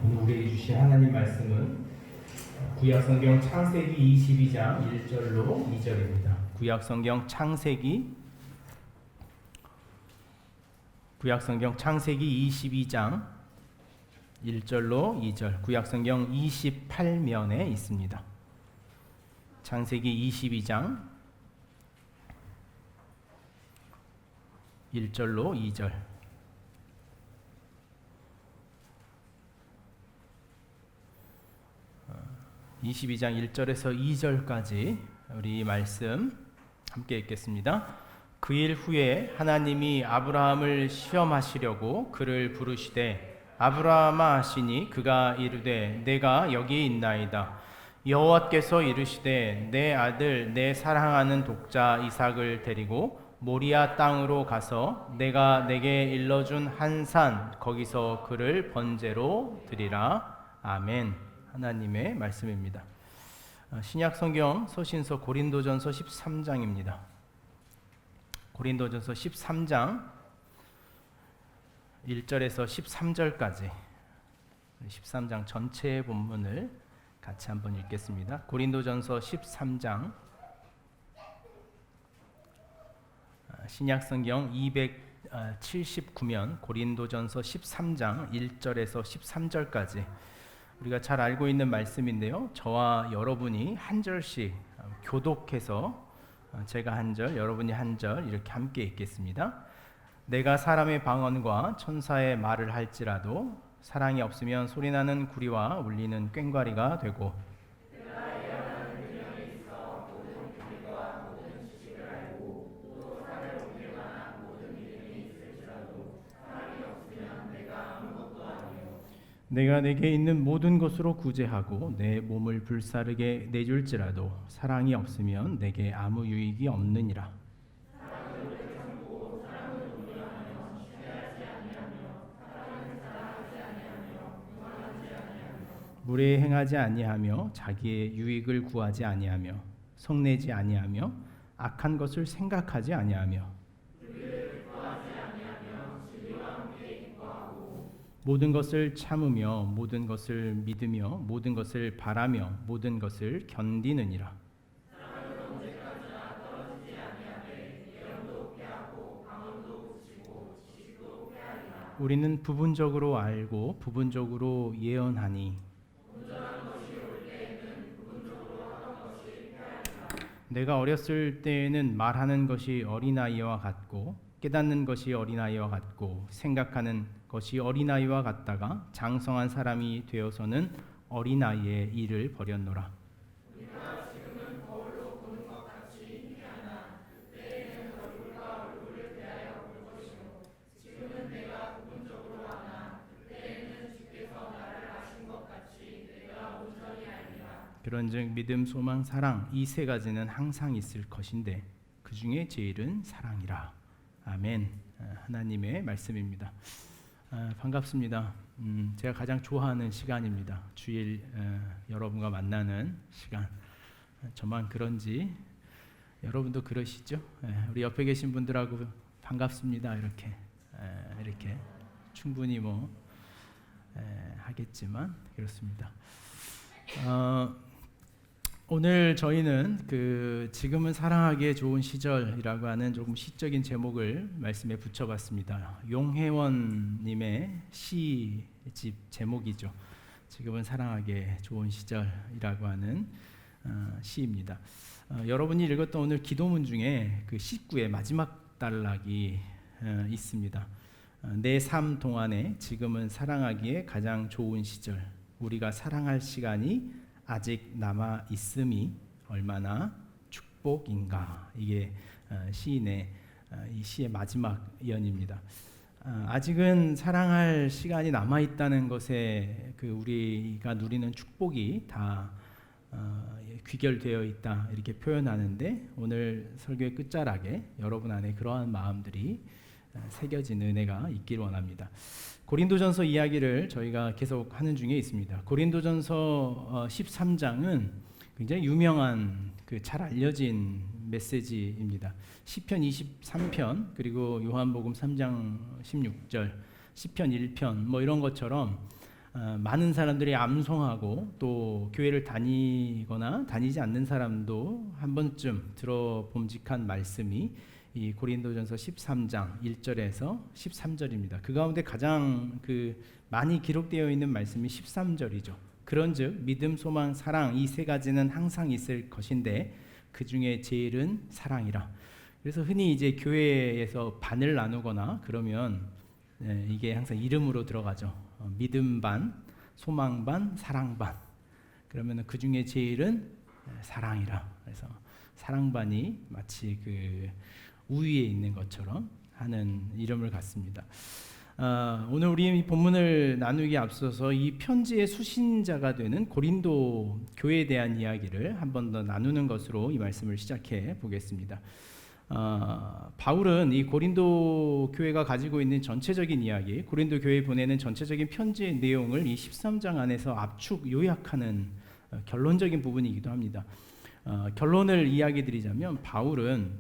오늘 우리에게 주신 하나님 말씀은 구약성경 창세기 22장 1절로 2절입니다. 구약성경 창세기 22장 1절로 2절, 구약성경 28면에 있습니다. 창세기 22장 1절로 2절. 22장 1절에서 2절까지 우리 말씀 함께 읽겠습니다. 그 일 후에 하나님이 아브라함을 시험하시려고 그를 부르시되 아브라함아 하시니 그가 이르되 내가 여기 있나이다. 여호와께서 이르시되 내 아들 내 사랑하는 독자 이삭을 데리고 모리아 땅으로 가서 내가 내게 일러준 한 산 거기서 그를 번제로 드리라. 아멘. 하나님의 말씀입니다. 신약 성경 서신서 고린도전서 13장입니다. 고린도전서 13장 1절에서 13절까지 13장 전체의 본문을 같이 한번 읽겠습니다. 고린도전서 13장, 신약 성경 279면 고린도전서 13장 1절에서 13절까지 우리가 잘 알고 있는 말씀인데요. 저와 여러분이 한 절씩 교독해서 제가 한 절, 여러분이 한 절 이렇게 함께 읽겠습니다. 내가 사람의 방언과 천사의 말을 할지라도 사랑이 없으면 소리나는 구리와 울리는 꽹과리가 되고 내가 내게 있는 모든 것으로 구제하고 내 몸을 불사르게 내줄지라도 사랑이 없으면 내게 아무 유익이 없느니라. 무례 행하지 아니하며 자기의 유익을 구하지 아니하며 성내지 아니하며 악한 것을 생각하지 아니하며 모든 것을 참으며 모든 것을 믿으며 모든 것을 바라며 모든 것을 견디느니라. 우리는 부분적으로 알고 부분적으로 예언하니 내가 어렸을 때에는 말하는 것이 어린아이와 같고 깨닫는 것이 어린아이와 같고 생각하는 것이 어린아이와 같다가 장성한 사람이 되어서는 어린아이의 일을 버렸노라. 그런즉 믿음, 소망, 사랑 이 세 가지는 항상 있을 것인데 그 중에 제일은 사랑이라. 아멘. 하나님의 말씀입니다. 반갑습니다. 제가 가장 좋아하는 시간입니다. 주일 여러분과 만나는 시간. 저만 그런지 여러분도 그러시죠? 우리 옆에 계신 분들하고 반갑습니다. 이렇게 충분히 하겠지만 그렇습니다. 오늘 저희는 지금은 사랑하기에 좋은 시절이라고 하는 조금 시적인 제목을 말씀에 붙여봤습니다. 용혜원님의 시집 제목이죠. 지금은 사랑하기에 좋은 시절이라고 하는 시입니다. 여러분이 읽었던 오늘 기도문 중에 그 19의 마지막 단락이 있습니다. 내 삶 동안에 지금은 사랑하기에 가장 좋은 시절, 우리가 사랑할 시간이 아직 남아 있음이 얼마나 축복인가. 이게 시인의 이 시의 마지막 연입니다. 아직은 사랑할 시간이 남아 있다는 것에 우리가 누리는 축복이 다 귀결되어 있다 이렇게 표현하는데 오늘 설교의 끝자락에 여러분 안에 그러한 마음들이 새겨진 은혜가 있길 원합니다. 고린도전서 이야기를 저희가 계속 하는 중에 있습니다. 고린도전서 13장은 굉장히 유명한 잘 알려진 메시지입니다. 시편 23편 그리고 요한복음 3장 16절, 시편 1편 이런 것처럼 많은 사람들이 암송하고 또 교회를 다니거나 다니지 않는 사람도 한 번쯤 들어봄직한 말씀이 이 고린도전서 13장 1절에서 13절입니다. 그 가운데 가장 많이 기록되어 있는 말씀이 13절이죠. 그런즉 믿음, 소망, 사랑 이 세 가지는 항상 있을 것인데 그 중에 제일은 사랑이라. 그래서 흔히 이제 교회에서 반을 나누거나 그러면 이게 항상 이름으로 들어가죠. 믿음 반, 소망 반, 사랑 반. 그러면 그 중에 제일은 사랑이라. 그래서 사랑 반이 마치 우위에 있는 것처럼 하는 이름을 갖습니다. 오늘 우리 이 본문을 나누기에 앞서서 이 편지의 수신자가 되는 고린도 교회에 대한 이야기를 한 번 더 나누는 것으로 이 말씀을 시작해 보겠습니다. 바울은 이 고린도 교회가 가지고 있는 전체적인 이야기, 고린도 교회에 보내는 전체적인 편지의 내용을 이 13장 안에서 압축 요약하는 결론적인 부분이기도 합니다. 결론을 이야기 드리자면 바울은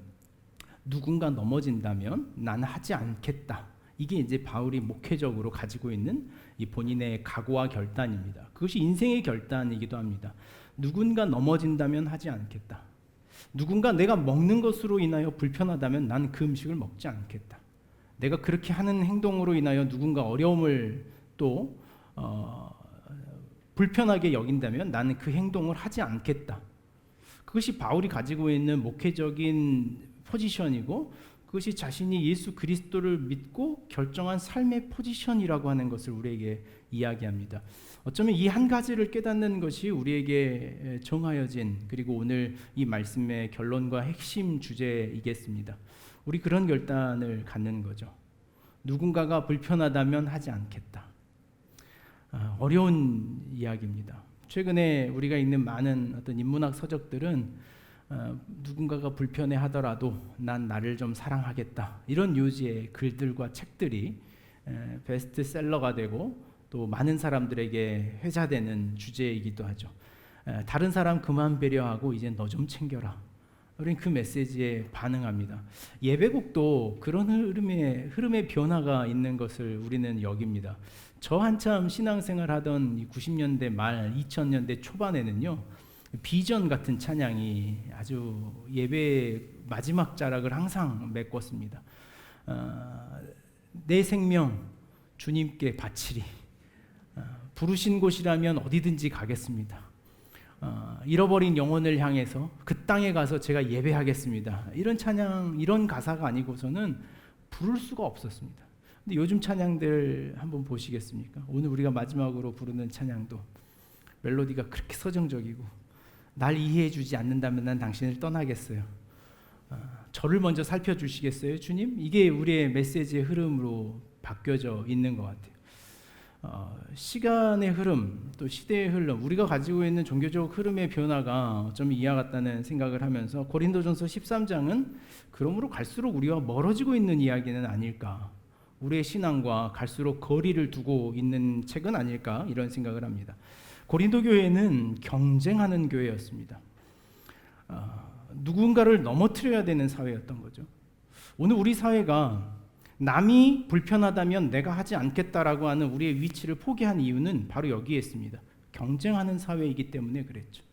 누군가 넘어진다면 난 하지 않겠다. 이게 이제 바울이 목회적으로 가지고 있는 이 본인의 각오와 결단입니다. 그것이 인생의 결단이기도 합니다. 누군가 넘어진다면 하지 않겠다. 누군가 내가 먹는 것으로 인하여 불편하다면 난 그 음식을 먹지 않겠다. 내가 그렇게 하는 행동으로 인하여 누군가 어려움을 또 불편하게 여긴다면 나는 그 행동을 하지 않겠다. 그것이 바울이 가지고 있는 목회적인 포지션이고 그것이 자신이 예수 그리스도를 믿고 결정한 삶의 포지션이라고 하는 것을 우리에게 이야기합니다. 어쩌면 이 한 가지를 깨닫는 것이 우리에게 정하여진 그리고 오늘 이 말씀의 결론과 핵심 주제이겠습니다. 우리 그런 결단을 갖는 거죠. 누군가가 불편하다면 하지 않겠다. 어려운 이야기입니다. 최근에 우리가 읽는 많은 어떤 인문학 서적들은 누군가가 불편해하더라도 난 나를 좀 사랑하겠다. 이런 요지의 글들과 책들이 베스트셀러가 되고 또 많은 사람들에게 회자되는 주제이기도 하죠. 다른 사람 그만 배려하고 이제 너 좀 챙겨라. 우리는 그 메시지에 반응합니다. 예배곡도 그런 흐름의 변화가 있는 것을 우리는 여깁니다. 저 한참 신앙생활 하던 90년대 말 2000년대 초반에는요. 비전 같은 찬양이 아주 예배의 마지막 자락을 항상 메꿨습니다. 내 생명 주님께 바치리. 부르신 곳이라면 어디든지 가겠습니다. 잃어버린 영혼을 향해서 그 땅에 가서 제가 예배하겠습니다. 이런 찬양, 이런 가사가 아니고서는 부를 수가 없었습니다. 근데 요즘 찬양들 한번 보시겠습니까? 오늘 우리가 마지막으로 부르는 찬양도 멜로디가 그렇게 서정적이고 날 이해해 주지 않는다면 난 당신을 떠나겠어요. 저를 먼저 살펴주시겠어요, 주님? 이게 우리의 메시지의 흐름으로 바뀌어져 있는 것 같아요. 시간의 흐름, 또 시대의 흐름, 우리가 가지고 있는 종교적 흐름의 변화가 좀 이와 같다는 생각을 하면서 고린도전서 13장은 그러므로 갈수록 우리와 멀어지고 있는 이야기는 아닐까, 우리의 신앙과 갈수록 거리를 두고 있는 책은 아닐까 이런 생각을 합니다. 고린도 교회는 경쟁하는 교회였습니다. 누군가를 넘어뜨려야 되는 사회였던 거죠. 오늘 우리 사회가 남이 불편하다면 내가 하지 않겠다라고 하는 우리의 위치를 포기한 이유는 바로 여기에 있습니다. 경쟁하는 사회이기 때문에 그랬죠.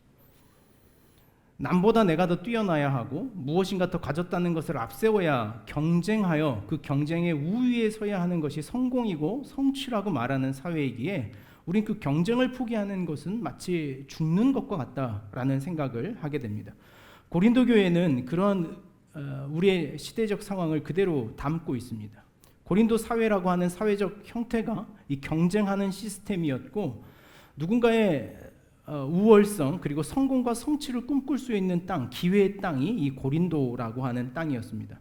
남보다 내가 더 뛰어나야 하고 무엇인가 더 가졌다는 것을 앞세워야 경쟁하여 그 경쟁의 우위에 서야 하는 것이 성공이고 성취라고 말하는 사회이기에 우린 그 경쟁을 포기하는 것은 마치 죽는 것과 같다라는 생각을 하게 됩니다. 고린도 교회는 그런 우리의 시대적 상황을 그대로 담고 있습니다. 고린도 사회라고 하는 사회적 형태가 이 경쟁하는 시스템이었고 누군가의 우월성 그리고 성공과 성취를 꿈꿀 수 있는 땅, 기회의 땅이 이 고린도라고 하는 땅이었습니다.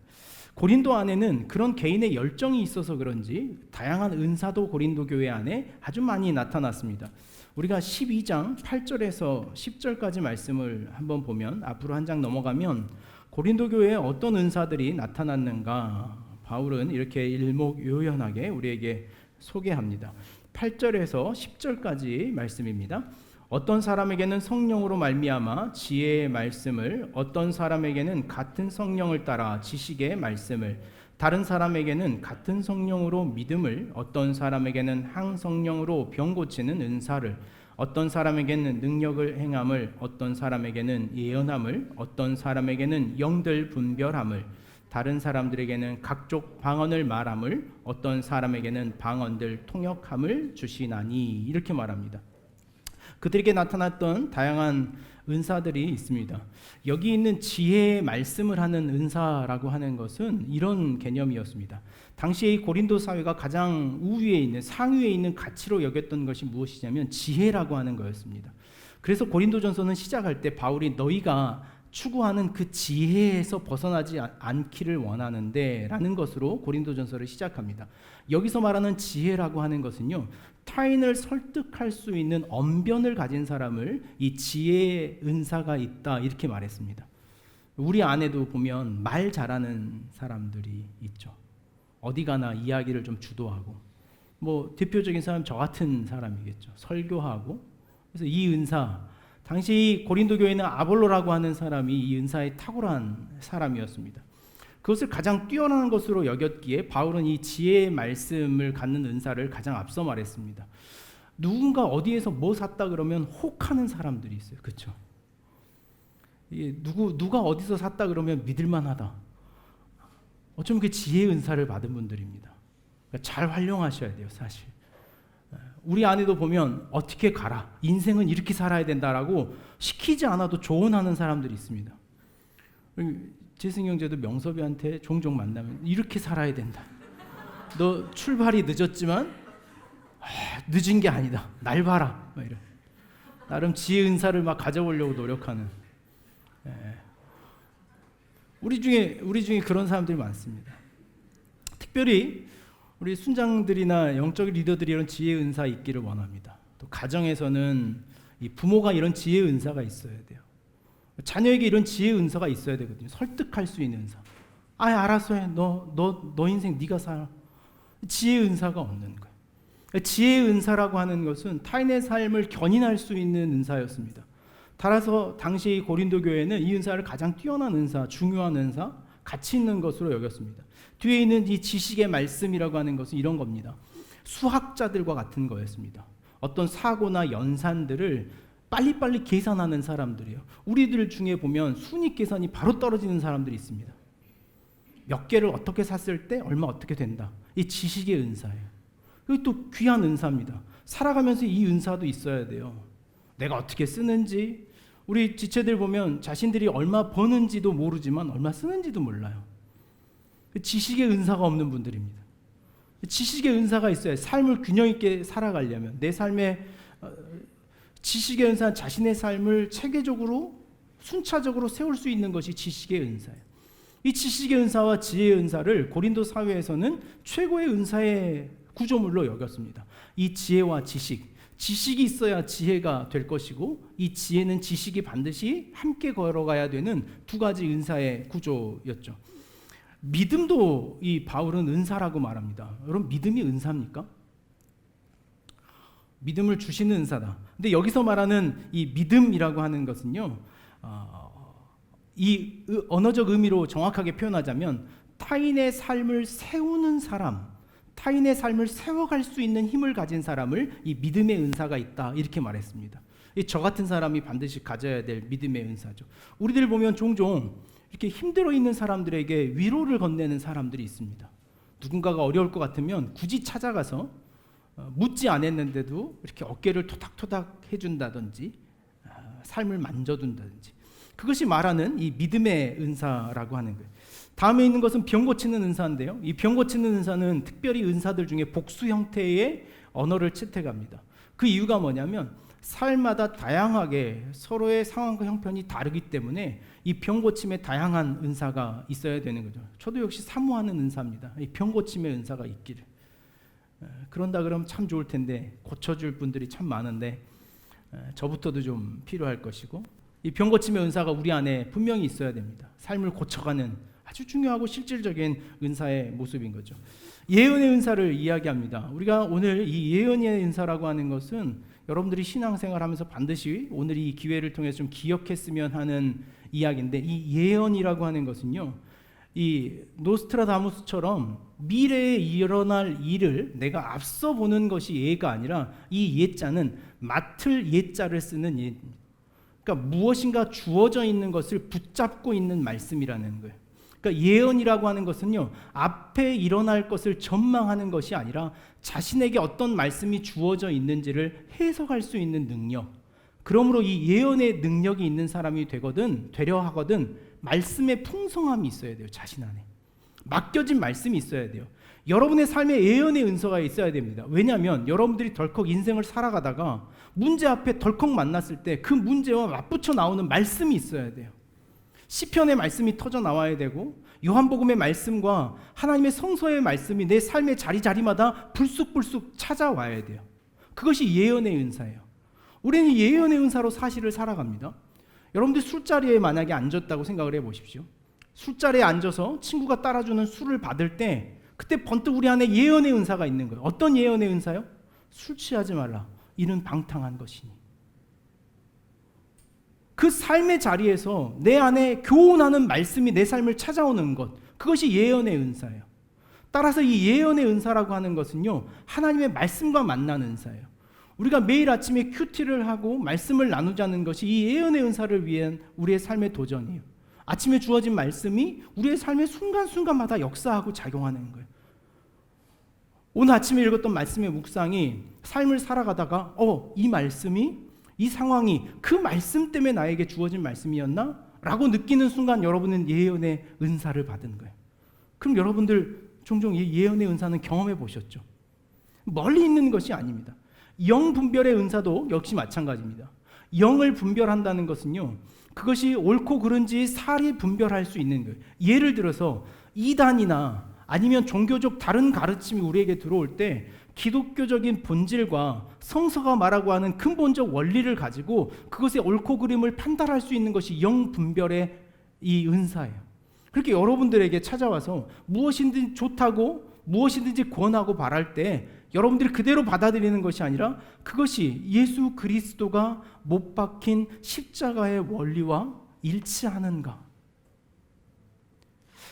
고린도 안에는 그런 개인의 열정이 있어서 그런지 다양한 은사도 고린도 교회 안에 아주 많이 나타났습니다. 우리가 12장 8절에서 10절까지 말씀을 한번 보면 앞으로 한 장 넘어가면 고린도 교회에 어떤 은사들이 나타났는가 바울은 이렇게 일목요연하게 우리에게 소개합니다. 8절에서 10절까지 말씀입니다. 어떤 사람에게는 성령으로 말미암아 지혜의 말씀을, 어떤 사람에게는 같은 성령을 따라 지식의 말씀을, 다른 사람에게는 같은 성령으로 믿음을, 어떤 사람에게는 항성령으로 병 고치는 은사를, 어떤 사람에게는 능력을 행함을, 어떤 사람에게는 예언함을, 어떤 사람에게는 영들 분별함을, 다른 사람들에게는 각종 방언을 말함을, 어떤 사람에게는 방언들 통역함을 주시나니, 이렇게 말합니다. 그들에게 나타났던 다양한 은사들이 있습니다. 여기 있는 지혜의 말씀을 하는 은사라고 하는 것은 이런 개념이었습니다. 당시에 고린도 사회가 가장 우위에 있는, 상위에 있는 가치로 여겼던 것이 무엇이냐면 지혜라고 하는 거였습니다. 그래서 고린도전서는 시작할 때 바울이 너희가 추구하는 그 지혜에서 벗어나지 않기를 원하는데 라는 것으로 고린도전서를 시작합니다. 여기서 말하는 지혜라고 하는 것은요, 타인을 설득할 수 있는 언변을 가진 사람을 이 지혜의 은사가 있다, 이렇게 말했습니다. 우리 안에도 보면 말 잘하는 사람들이 있죠. 어디 가나 이야기를 좀 주도하고, 뭐 대표적인 사람 저 같은 사람이겠죠. 설교하고. 그래서 이 은사, 당시 고린도 교회는 아볼로라고 하는 사람이 이 은사에 탁월한 사람이었습니다. 그것을 가장 뛰어난 것으로 여겼기에 바울은 이 지혜의 말씀을 갖는 은사를 가장 앞서 말했습니다. 누군가 어디에서 뭐 샀다 그러면 혹하는 사람들이 있어요. 그렇죠? 누가 어디서 샀다 그러면 믿을만하다. 어쩌면 그 지혜의 은사를 받은 분들입니다. 그러니까 잘 활용하셔야 돼요, 사실. 우리 안에도 보면 어떻게 가라, 인생은 이렇게 살아야 된다라고 시키지 않아도 조언하는 사람들이 있습니다. 재승 형제도 명섭이한테 종종 만나면 이렇게 살아야 된다. 너 출발이 늦었지만 늦은 게 아니다. 날 봐라. 이런. 나름 지혜 은사를 막 가져보려고 노력하는. 우리 중에 그런 사람들이 많습니다. 특별히 우리 순장들이나 영적 리더들이 이런 지혜 은사 있기를 원합니다. 또 가정에서는 이 부모가 이런 지혜 은사가 있어야 돼요. 자녀에게 이런 지혜 은사가 있어야 되거든요. 설득할 수 있는 은사. 알아서 해. 너 인생 네가 살아. 지혜 은사가 없는 거예요. 지혜 은사라고 하는 것은 타인의 삶을 견인할 수 있는 은사였습니다. 따라서 당시 고린도 교회는 이 은사를 가장 뛰어난 은사, 중요한 은사, 가치 있는 것으로 여겼습니다. 뒤에 있는 이 지식의 말씀이라고 하는 것은 이런 겁니다. 수학자들과 같은 거였습니다. 어떤 사고나 연산들을 빨리빨리 계산하는 사람들이에요. 우리들 중에 보면 순위 계산이 바로 떨어지는 사람들이 있습니다. 몇 개를 어떻게 샀을 때 얼마 어떻게 된다. 이 지식의 은사예요. 그리고 또 귀한 은사입니다. 살아가면서 이 은사도 있어야 돼요. 내가 어떻게 쓰는지, 우리 지체들 보면 자신들이 얼마 버는지도 모르지만 얼마 쓰는지도 몰라요. 지식의 은사가 없는 분들입니다. 지식의 은사가 있어야 삶을 균형 있게 살아가려면, 내 삶에 지식의 은사는 자신의 삶을 체계적으로 순차적으로 세울 수 있는 것이 지식의 은사예요. 이 지식의 은사와 지혜의 은사를 고린도 사회에서는 최고의 은사의 구조물로 여겼습니다. 이 지혜와 지식이 있어야 지혜가 될 것이고, 이 지혜는 지식이 반드시 함께 걸어가야 되는 두 가지 은사의 구조였죠. 믿음도 이 바울은 은사라고 말합니다. 여러분, 믿음이 은사입니까? 믿음을 주시는 은사다. 근데 여기서 말하는 이 믿음이라고 하는 것은요, 이 언어적 의미로 정확하게 표현하자면 타인의 삶을 세우는 사람, 타인의 삶을 세워갈 수 있는 힘을 가진 사람을 이 믿음의 은사가 있다, 이렇게 말했습니다. 저 같은 사람이 반드시 가져야 될 믿음의 은사죠. 우리들 보면 종종 이렇게 힘들어 있는 사람들에게 위로를 건네는 사람들이 있습니다. 누군가가 어려울 것 같으면 굳이 찾아가서 묻지 않았는데도 이렇게 어깨를 토닥토닥 해준다든지 삶을 만져둔다든지, 그것이 말하는 이 믿음의 은사라고 하는 거예요. 다음에 있는 것은 병 고치는 은사인데요. 이 병 고치는 은사는 특별히 은사들 중에 복수 형태의 언어를 채택합니다. 그 이유가 뭐냐면 삶마다 다양하게 서로의 상황과 형편이 다르기 때문에 이 병 고침에 다양한 은사가 있어야 되는 거죠. 저도 역시 사모하는 은사입니다. 이 병 고침의 은사가 있기를. 그런다 그러면 참 좋을 텐데 고쳐줄 분들이 참 많은데 저부터도 좀 필요할 것이고, 이 병 고침의 은사가 우리 안에 분명히 있어야 됩니다. 삶을 고쳐가는 아주 중요하고 실질적인 은사의 모습인 거죠. 예언의 은사를 이야기합니다. 우리가 오늘 이 예언의 은사라고 하는 것은 여러분들이 신앙생활하면서 반드시 오늘 이 기회를 통해서 좀 기억했으면 하는 이야기인데, 이 예언이라고 하는 것은요, 이 노스트라다무스처럼 미래에 일어날 일을 내가 앞서 보는 것이 예가 아니라 이 예자는 맡을 예자를 쓰는 예입니다. 그러니까 무엇인가 주어져 있는 것을 붙잡고 있는 말씀이라는 거예요. 그러니까 예언이라고 하는 것은요, 앞에 일어날 것을 전망하는 것이 아니라 자신에게 어떤 말씀이 주어져 있는지를 해석할 수 있는 능력. 그러므로 이 예언의 능력이 있는 사람이 되려 하거든 말씀의 풍성함이 있어야 돼요. 자신 안에 맡겨진 말씀이 있어야 돼요. 여러분의 삶에 예언의 은사가 있어야 됩니다. 왜냐하면 여러분들이 덜컥 인생을 살아가다가 문제 앞에 덜컥 만났을 때 그 문제와 맞붙여 나오는 말씀이 있어야 돼요. 시편의 말씀이 터져 나와야 되고 요한복음의 말씀과 하나님의 성서의 말씀이 내 삶의 자리자리마다 불쑥불쑥 찾아와야 돼요. 그것이 예언의 은사예요. 우리는 예언의 은사로 사실을 살아갑니다. 여러분들 술자리에 만약에 앉았다고 생각을 해보십시오. 술자리에 앉아서 친구가 따라주는 술을 받을 때 그때 번뜩 우리 안에 예언의 은사가 있는 거예요. 어떤 예언의 은사요? 술 취하지 말라. 이는 방탕한 것이니. 그 삶의 자리에서 내 안에 교훈하는 말씀이 내 삶을 찾아오는 것, 그것이 예언의 은사예요. 따라서 이 예언의 은사라고 하는 것은요, 하나님의 말씀과 만나는 은사예요. 우리가 매일 아침에 큐티를 하고 말씀을 나누자는 것이 이 예언의 은사를 위한 우리의 삶의 도전이에요. 아침에 주어진 말씀이 우리의 삶의 순간순간마다 역사하고 작용하는 거예요. 오늘 아침에 읽었던 말씀의 묵상이 삶을 살아가다가 이 말씀이, 이 상황이 그 말씀 때문에 나에게 주어진 말씀이었나? 라고 느끼는 순간 여러분은 예언의 은사를 받은 거예요. 그럼 여러분들 종종 이 예언의 은사는 경험해 보셨죠? 멀리 있는 것이 아닙니다. 영 분별의 은사도 역시 마찬가지입니다. 영을 분별한다는 것은요, 그것이 옳고 그른지 살이 분별할 수 있는 거예요. 예를 들어서 이단이나 아니면 종교적 다른 가르침이 우리에게 들어올 때 기독교적인 본질과 성서가 말하고 하는 근본적 원리를 가지고 그것의 옳고 그름을 판단할 수 있는 것이 영 분별의 이 은사예요. 그렇게 여러분들에게 찾아와서 무엇이든지 좋다고 무엇이든지 권하고 바랄 때 여러분들이 그대로 받아들이는 것이 아니라 그것이 예수 그리스도가 못 박힌 십자가의 원리와 일치하는가?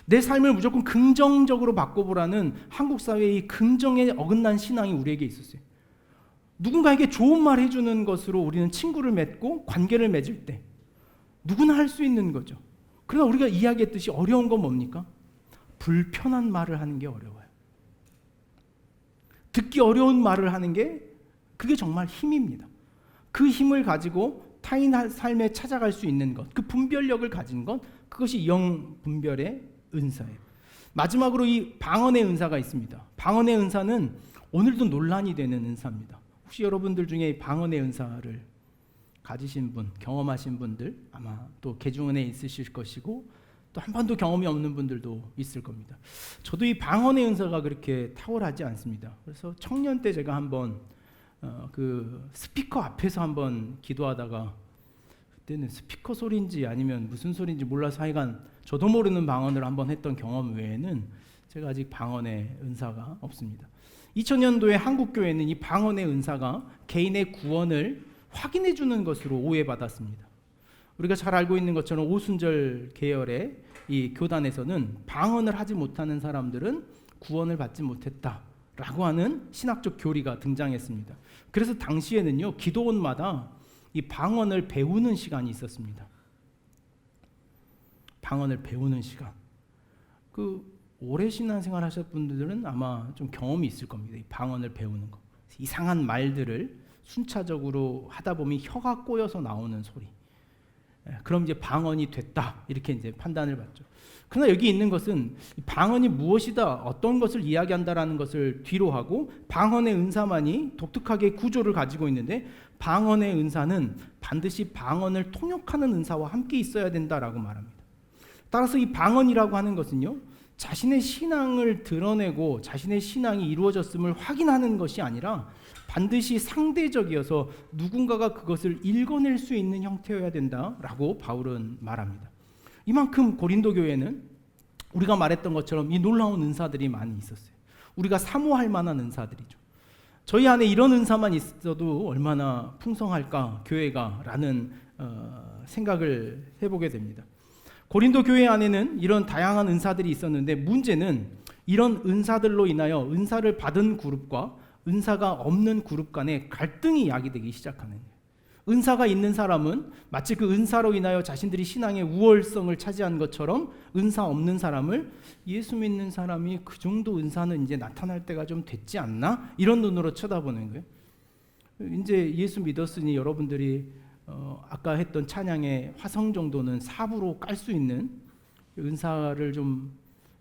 내 삶을 무조건 긍정적으로 바꿔보라는 한국 사회의 긍정에 어긋난 신앙이 우리에게 있었어요. 누군가에게 좋은 말 해주는 것으로 우리는 친구를 맺고 관계를 맺을 때 누구나 할 수 있는 거죠. 그러나 우리가 이야기했듯이 어려운 건 뭡니까? 불편한 말을 하는 게 어려워요. 듣기 어려운 말을 하는 게 그게 정말 힘입니다. 그 힘을 가지고 타인 삶에 찾아갈 수 있는 것, 그 분별력을 가진 것, 그것이 영 분별의 은사예요. 마지막으로 이 방언의 은사가 있습니다. 방언의 은사는 오늘도 논란이 되는 은사입니다. 혹시 여러분들 중에 방언의 은사를 가지신 분, 경험하신 분들 아마 또 개중은에 있으실 것이고 또 한 번도 경험이 없는 분들도 있을 겁니다. 저도 이 방언의 은사가 그렇게 탁월하지 않습니다. 그래서 청년 때 제가 한번 그 스피커 앞에서 한번 기도하다가 그때는 스피커 소리인지 아니면 무슨 소리인지 몰라서 하여간 저도 모르는 방언을 한번 했던 경험 외에는 제가 아직 방언의 은사가 없습니다. 2000년도에 한국교회는 이 방언의 은사가 개인의 구원을 확인해 주는 것으로 오해받았습니다. 우리가 잘 알고 있는 것처럼 오순절 계열의 이 교단에서는 방언을 하지 못하는 사람들은 구원을 받지 못했다라고 하는 신학적 교리가 등장했습니다. 그래서 당시에는요, 기도원마다 이 방언을 배우는 시간이 있었습니다. 방언을 배우는 시간. 그 오래 신앙생활 하셨던 분들은 아마 좀 경험이 있을 겁니다. 이 방언을 배우는 거. 이상한 말들을 순차적으로 하다 보면 혀가 꼬여서 나오는 소리. 그럼 이제 방언이 됐다 이렇게 이제 판단을 받죠. 그러나 여기 있는 것은 방언이 무엇이다, 어떤 것을 이야기한다라는 것을 뒤로 하고 방언의 은사만이 독특하게 구조를 가지고 있는데 방언의 은사는 반드시 방언을 통역하는 은사와 함께 있어야 된다라고 말합니다. 따라서 이 방언이라고 하는 것은요, 자신의 신앙을 드러내고 자신의 신앙이 이루어졌음을 확인하는 것이 아니라 반드시 상대적이어서 누군가가 그것을 읽어낼 수 있는 형태여야 된다라고 바울은 말합니다. 이만큼 고린도 교회는 우리가 말했던 것처럼 이 놀라운 은사들이 많이 있었어요. 우리가 사모할 만한 은사들이죠. 저희 안에 이런 은사만 있어도 얼마나 풍성할까 교회가 라는 생각을 해보게 됩니다. 고린도 교회 안에는 이런 다양한 은사들이 있었는데 문제는 이런 은사들로 인하여 은사를 받은 그룹과 은사가 없는 그룹 간의 갈등이 야기되기 시작하는 거예요. 은사가 있는 사람은 마치 그 은사로 인하여 자신들이 신앙의 우월성을 차지한 것처럼 은사 없는 사람을 예수 믿는 사람이 그 정도 은사는 이제 나타날 때가 좀 됐지 않나? 이런 눈으로 쳐다보는 거예요. 이제 예수 믿었으니 여러분들이 아까 했던 찬양의 화성 정도는 삽으로 깔 수 있는 은사를 좀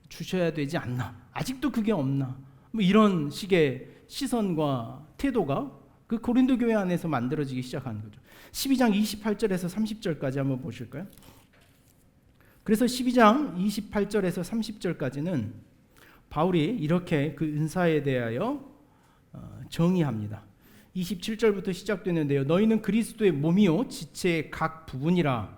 주셔야 되지 않나? 아직도 그게 없나? 뭐 이런 식의 시선과 태도가 그 고린도 교회 안에서 만들어지기 시작하는 거죠. 12장 28절에서 30절까지 한번 보실까요? 그래서 12장 28절에서 30절까지는 바울이 이렇게 그 은사에 대하여 정의합니다. 27절부터 시작되는데요. 너희는 그리스도의 몸이요 지체의 각 부분이라.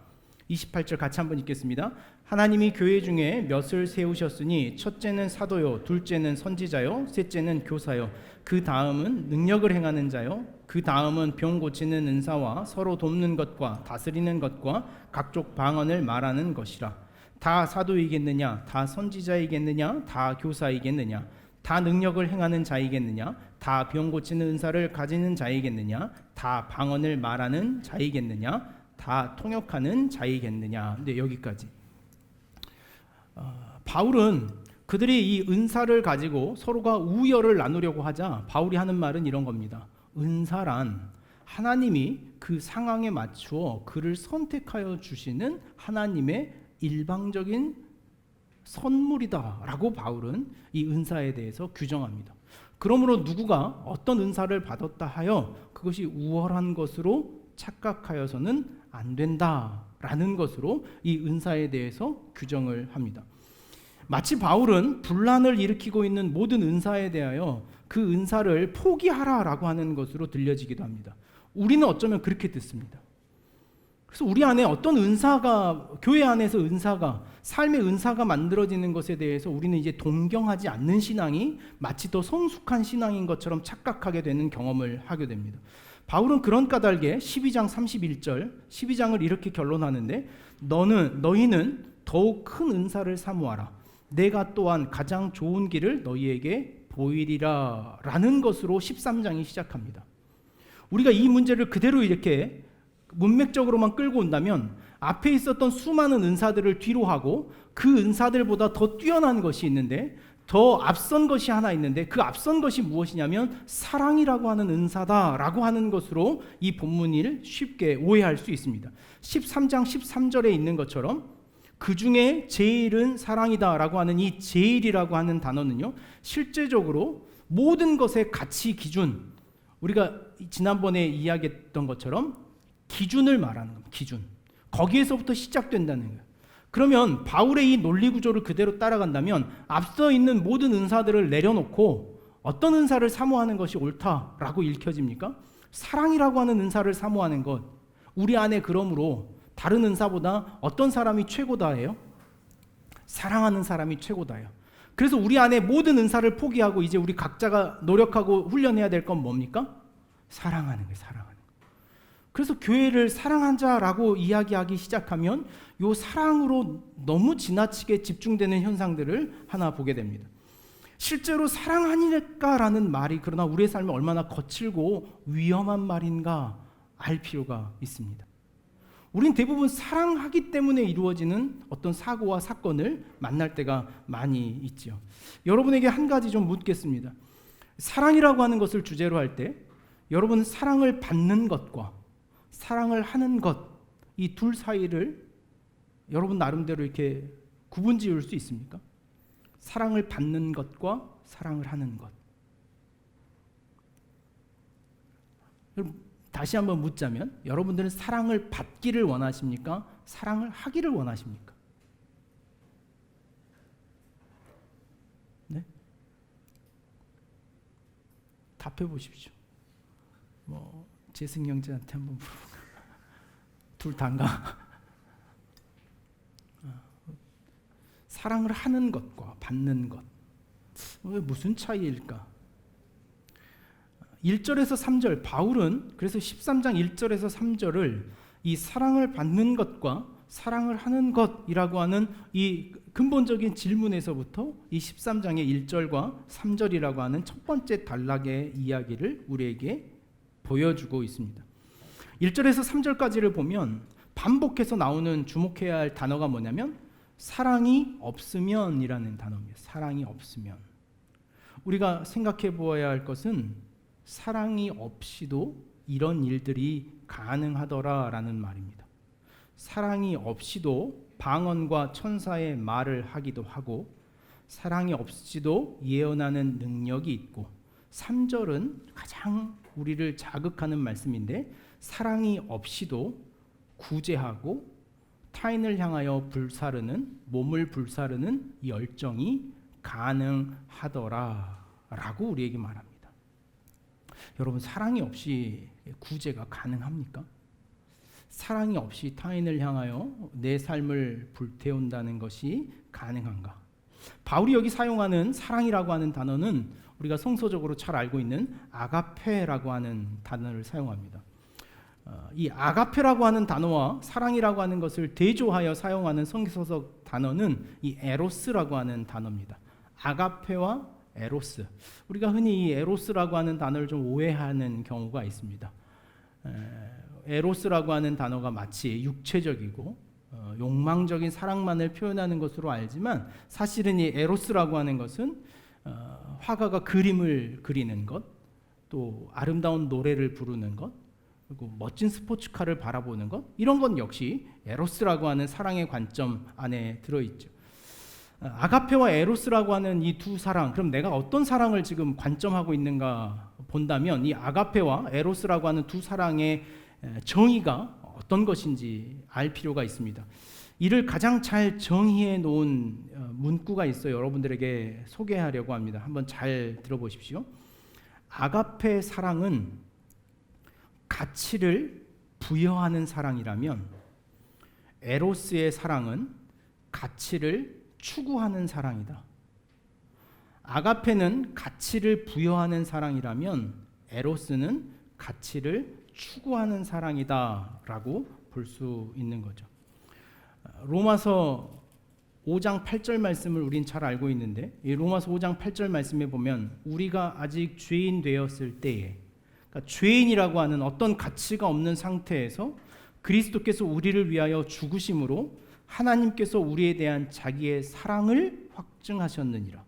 28절 같이 한번 읽겠습니다. 하나님이 교회 중에 몇을 세우셨으니 첫째는 사도요, 둘째는 선지자요, 셋째는 교사요, 그 다음은 능력을 행하는 자요, 그 다음은 병 고치는 은사와 서로 돕는 것과 다스리는 것과 각종 방언을 말하는 것이라. 다 사도이겠느냐? 다 선지자이겠느냐? 다 교사이겠느냐? 다 능력을 행하는 자이겠느냐? 다 병 고치는 은사를 가지는 자이겠느냐? 다 방언을 말하는 자이겠느냐? 다 통역하는 자이겠느냐? 근데 여기까지. 바울은 그들이 이 은사를 가지고 서로가 우열을 나누려고 하자 바울이 하는 말은 이런 겁니다. 은사란 하나님이 그 상황에 맞추어 그를 선택하여 주시는 하나님의 일방적인 선물이다라고 바울은 이 은사에 대해서 규정합니다. 그러므로 누구가 어떤 은사를 받았다 하여 그것이 우월한 것으로 착각하여서는 안 된다라는 것으로 이 은사에 대해서 규정을 합니다. 마치 바울은 분란을 일으키고 있는 모든 은사에 대하여 그 은사를 포기하라라고 하는 것으로 들려지기도 합니다. 우리는 어쩌면 그렇게 듣습니다. 그래서 우리 안에 어떤 은사가, 교회 안에서 은사가, 삶의 은사가 만들어지는 것에 대해서 우리는 이제 동경하지 않는 신앙이 마치 더 성숙한 신앙인 것처럼 착각하게 되는 경험을 하게 됩니다. 바울은 그런 까닭에 12장 31절, 12장을 이렇게 결론하는데 너희는 더욱 큰 은사를 사모하라. 내가 또한 가장 좋은 길을 너희에게 보이리라 라는 것으로 13장이 시작합니다. 우리가 이 문제를 그대로 이렇게 문맥적으로만 끌고 온다면 앞에 있었던 수많은 은사들을 뒤로 하고 그 은사들보다 더 뛰어난 것이 있는데 더 앞선 것이 하나 있는데 그 앞선 것이 무엇이냐면 사랑이라고 하는 은사다라고 하는 것으로 이 본문을 쉽게 오해할 수 있습니다. 13장 13절에 있는 것처럼 그 중에 제일은 사랑이다라고 하는 이 제일이라고 하는 단어는요, 실제적으로 모든 것의 가치 기준, 우리가 지난번에 이야기했던 것처럼 기준을 말하는 겁니다. 기준. 거기에서부터 시작된다는 거예요. 그러면 바울의 이 논리 구조를 그대로 따라간다면 앞서 있는 모든 은사들을 내려놓고 어떤 은사를 사모하는 것이 옳다라고 읽혀집니까? 사랑이라고 하는 은사를 사모하는 것. 우리 안에 그러므로 다른 은사보다 어떤 사람이 최고다예요? 사랑하는 사람이 최고다예요. 그래서 우리 안에 모든 은사를 포기하고 이제 우리 각자가 노력하고 훈련해야 될 건 뭡니까? 사랑하는 거예요. 사랑하는 거. 그래서 교회를 사랑하자라고 이야기하기 시작하면 이 사랑으로 너무 지나치게 집중되는 현상들을 하나 보게 됩니다. 실제로 사랑하니까라는 말이 그러나 우리의 삶에 얼마나 거칠고 위험한 말인가 알 필요가 있습니다. 우린 대부분 사랑하기 때문에 이루어지는 어떤 사고와 사건을 만날 때가 많이 있죠. 여러분에게 한 가지 좀 묻겠습니다. 사랑이라고 하는 것을 주제로 할 때 여러분 사랑을 받는 것과 사랑을 하는 것, 이 둘 사이를 여러분 나름대로 이렇게 구분 지을 수 있습니까? 사랑을 받는 것과 사랑을 하는 것. 다시 한번 묻자면 여러분들은 사랑을 받기를 원하십니까? 사랑을 하기를 원하십니까? 네? 답해 보십시오. 재승 형제한테 한번 물어볼까? 둘 다인가? 사랑을 하는 것과 받는 것 무슨 차이일까? 1절에서 3절 바울은 그래서 13장 1절에서 3절을 이 사랑을 받는 것과 사랑을 하는 것이라고 하는 이 근본적인 질문에서부터 이 13장의 1절과 3절이라고 하는 첫 번째 단락의 이야기를 우리에게 보여주고 있습니다. 1절에서 3절까지를 보면 반복해서 나오는 주목해야 할 단어가 뭐냐면 사랑이 없으면이라는 단어입니다. 사랑이 없으면. 우리가 생각해 보아야 할 것은 사랑이 없이도 이런 일들이 가능하더라라는 말입니다. 사랑이 없이도 방언과 천사의 말을 하기도 하고 사랑이 없이도 예언하는 능력이 있고 3절은 가장 우리를 자극하는 말씀인데 사랑이 없이도 구제하고 타인을 향하여 몸을 불사르는 열정이 가능하더라라고 우리에게 말합니다. 여러분, 사랑이 없이 구제가 가능합니까? 사랑이 없이 타인을 향하여 내 삶을 불태운다는 것이 가능한가? 바울이 여기 사용하는 사랑이라고 하는 단어는 우리가 성서적으로 잘 알고 있는 아가페라고 하는 단어를 사용합니다. 이 아가페라고 하는 단어와 사랑이라고 하는 것을 대조하여 사용하는 성서적 단어는 이 에로스라고 하는 단어입니다. 아가페와 에로스. 우리가 흔히 이 에로스라고 하는 단어를 좀 오해하는 경우가 있습니다. 에로스라고 하는 단어가 마치 육체적이고 욕망적인 사랑만을 표현하는 것으로 알지만 사실은 이 에로스라고 하는 것은 화가가 그림을 그리는 것, 또 아름다운 노래를 부르는 것, 그리고 멋진 스포츠카를 바라보는 것, 이런 것 역시 에로스라고 하는 사랑의 관점 안에 들어있죠. 아가페와 에로스라고 하는 이 두 사랑, 그럼 내가 어떤 사랑을 지금 관점하고 있는가 본다면 이 아가페와 에로스라고 하는 두 사랑의 정의가 어떤 것인지 알 필요가 있습니다. 이를 가장 잘 정의해 놓은 문구가 있어요. 여러분들에게 소개하려고 합니다. 한번 잘 들어보십시오. 아가페 사랑은 가치를 부여하는 사랑이라면 에로스의 사랑은 가치를 추구하는 사랑이다. 아가페는 가치를 부여하는 사랑이라면 에로스는 가치를 추구하는 사랑이다라고 볼 수 있는 거죠. 로마서 5장 8절 말씀을 우린 잘 알고 있는데 이 로마서 5장 8절 말씀에 보면 우리가 아직 죄인 되었을 때에, 그러니까 죄인이라고 하는 어떤 가치가 없는 상태에서 그리스도께서 우리를 위하여 죽으심으로 하나님께서 우리에 대한 자기의 사랑을 확증하셨느니라.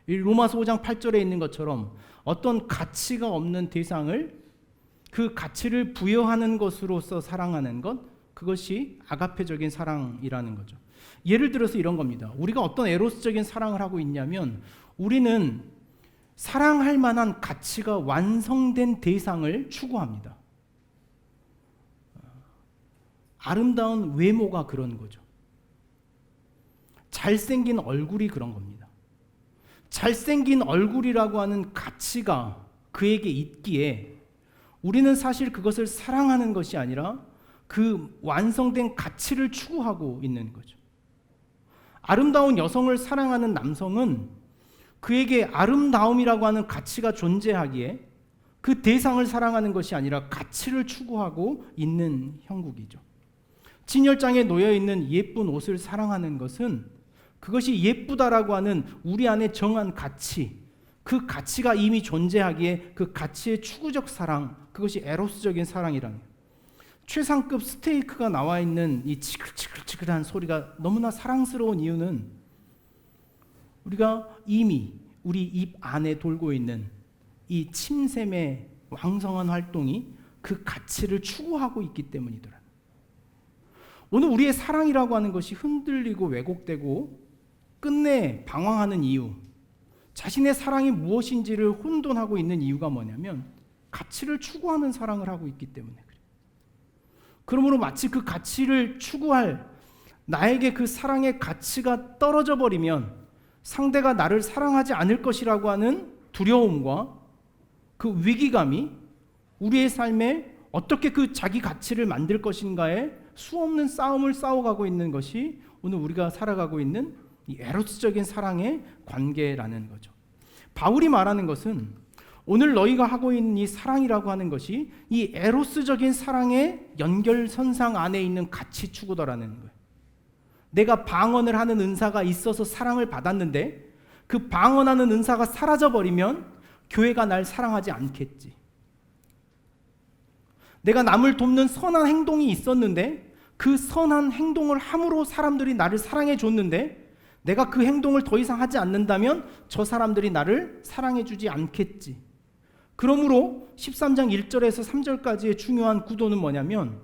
이 로마서 5장 8절에 있는 것처럼 어떤 가치가 없는 대상을 그 가치를 부여하는 것으로서 사랑하는 것, 그것이 아가페적인 사랑이라는 거죠. 예를 들어서 이런 겁니다. 우리가 어떤 에로스적인 사랑을 하고 있냐면 우리는 사랑할 만한 가치가 완성된 대상을 추구합니다. 아름다운 외모가 그런 거죠. 잘생긴 얼굴이 그런 겁니다. 잘생긴 얼굴이라고 하는 가치가 그에게 있기에 우리는 사실 그것을 사랑하는 것이 아니라 그 완성된 가치를 추구하고 있는 거죠. 아름다운 여성을 사랑하는 남성은 그에게 아름다움이라고 하는 가치가 존재하기에 그 대상을 사랑하는 것이 아니라 가치를 추구하고 있는 형국이죠. 진열장에 놓여 있는 예쁜 옷을 사랑하는 것은 그것이 예쁘다라고 하는 우리 안에 정한 가치, 그 가치가 이미 존재하기에 그 가치의 추구적 사랑, 그것이 에로스적인 사랑이라는 거예요. 최상급 스테이크가 나와 있는 이 치글치글치글한 소리가 너무나 사랑스러운 이유는 우리가 이미 우리 입 안에 돌고 있는 이 침샘의 왕성한 활동이 그 가치를 추구하고 있기 때문이더라. 오늘 우리의 사랑이라고 하는 것이 흔들리고 왜곡되고 끝내 방황하는 이유, 자신의 사랑이 무엇인지를 혼돈하고 있는 이유가 뭐냐면 가치를 추구하는 사랑을 하고 있기 때문에 그래요. 그러므로 마치 그 가치를 추구할 나에게 그 사랑의 가치가 떨어져 버리면 상대가 나를 사랑하지 않을 것이라고 하는 두려움과 그 위기감이 우리의 삶에 어떻게 그 자기 가치를 만들 것인가에 수없는 싸움을 싸워가고 있는 것이 오늘 우리가 살아가고 있는 이 에로스적인 사랑의 관계라는 거죠. 바울이 말하는 것은 오늘 너희가 하고 있는 이 사랑이라고 하는 것이 이 에로스적인 사랑의 연결선상 안에 있는 가치 추구더라는 거예요. 내가 방언을 하는 은사가 있어서 사랑을 받았는데 그 방언하는 은사가 사라져버리면 교회가 날 사랑하지 않겠지. 내가 남을 돕는 선한 행동이 있었는데 그 선한 행동을 함으로 사람들이 나를 사랑해 줬는데 내가 그 행동을 더 이상 하지 않는다면 저 사람들이 나를 사랑해 주지 않겠지. 그러므로 13장 1절에서 3절까지의 중요한 구도는 뭐냐면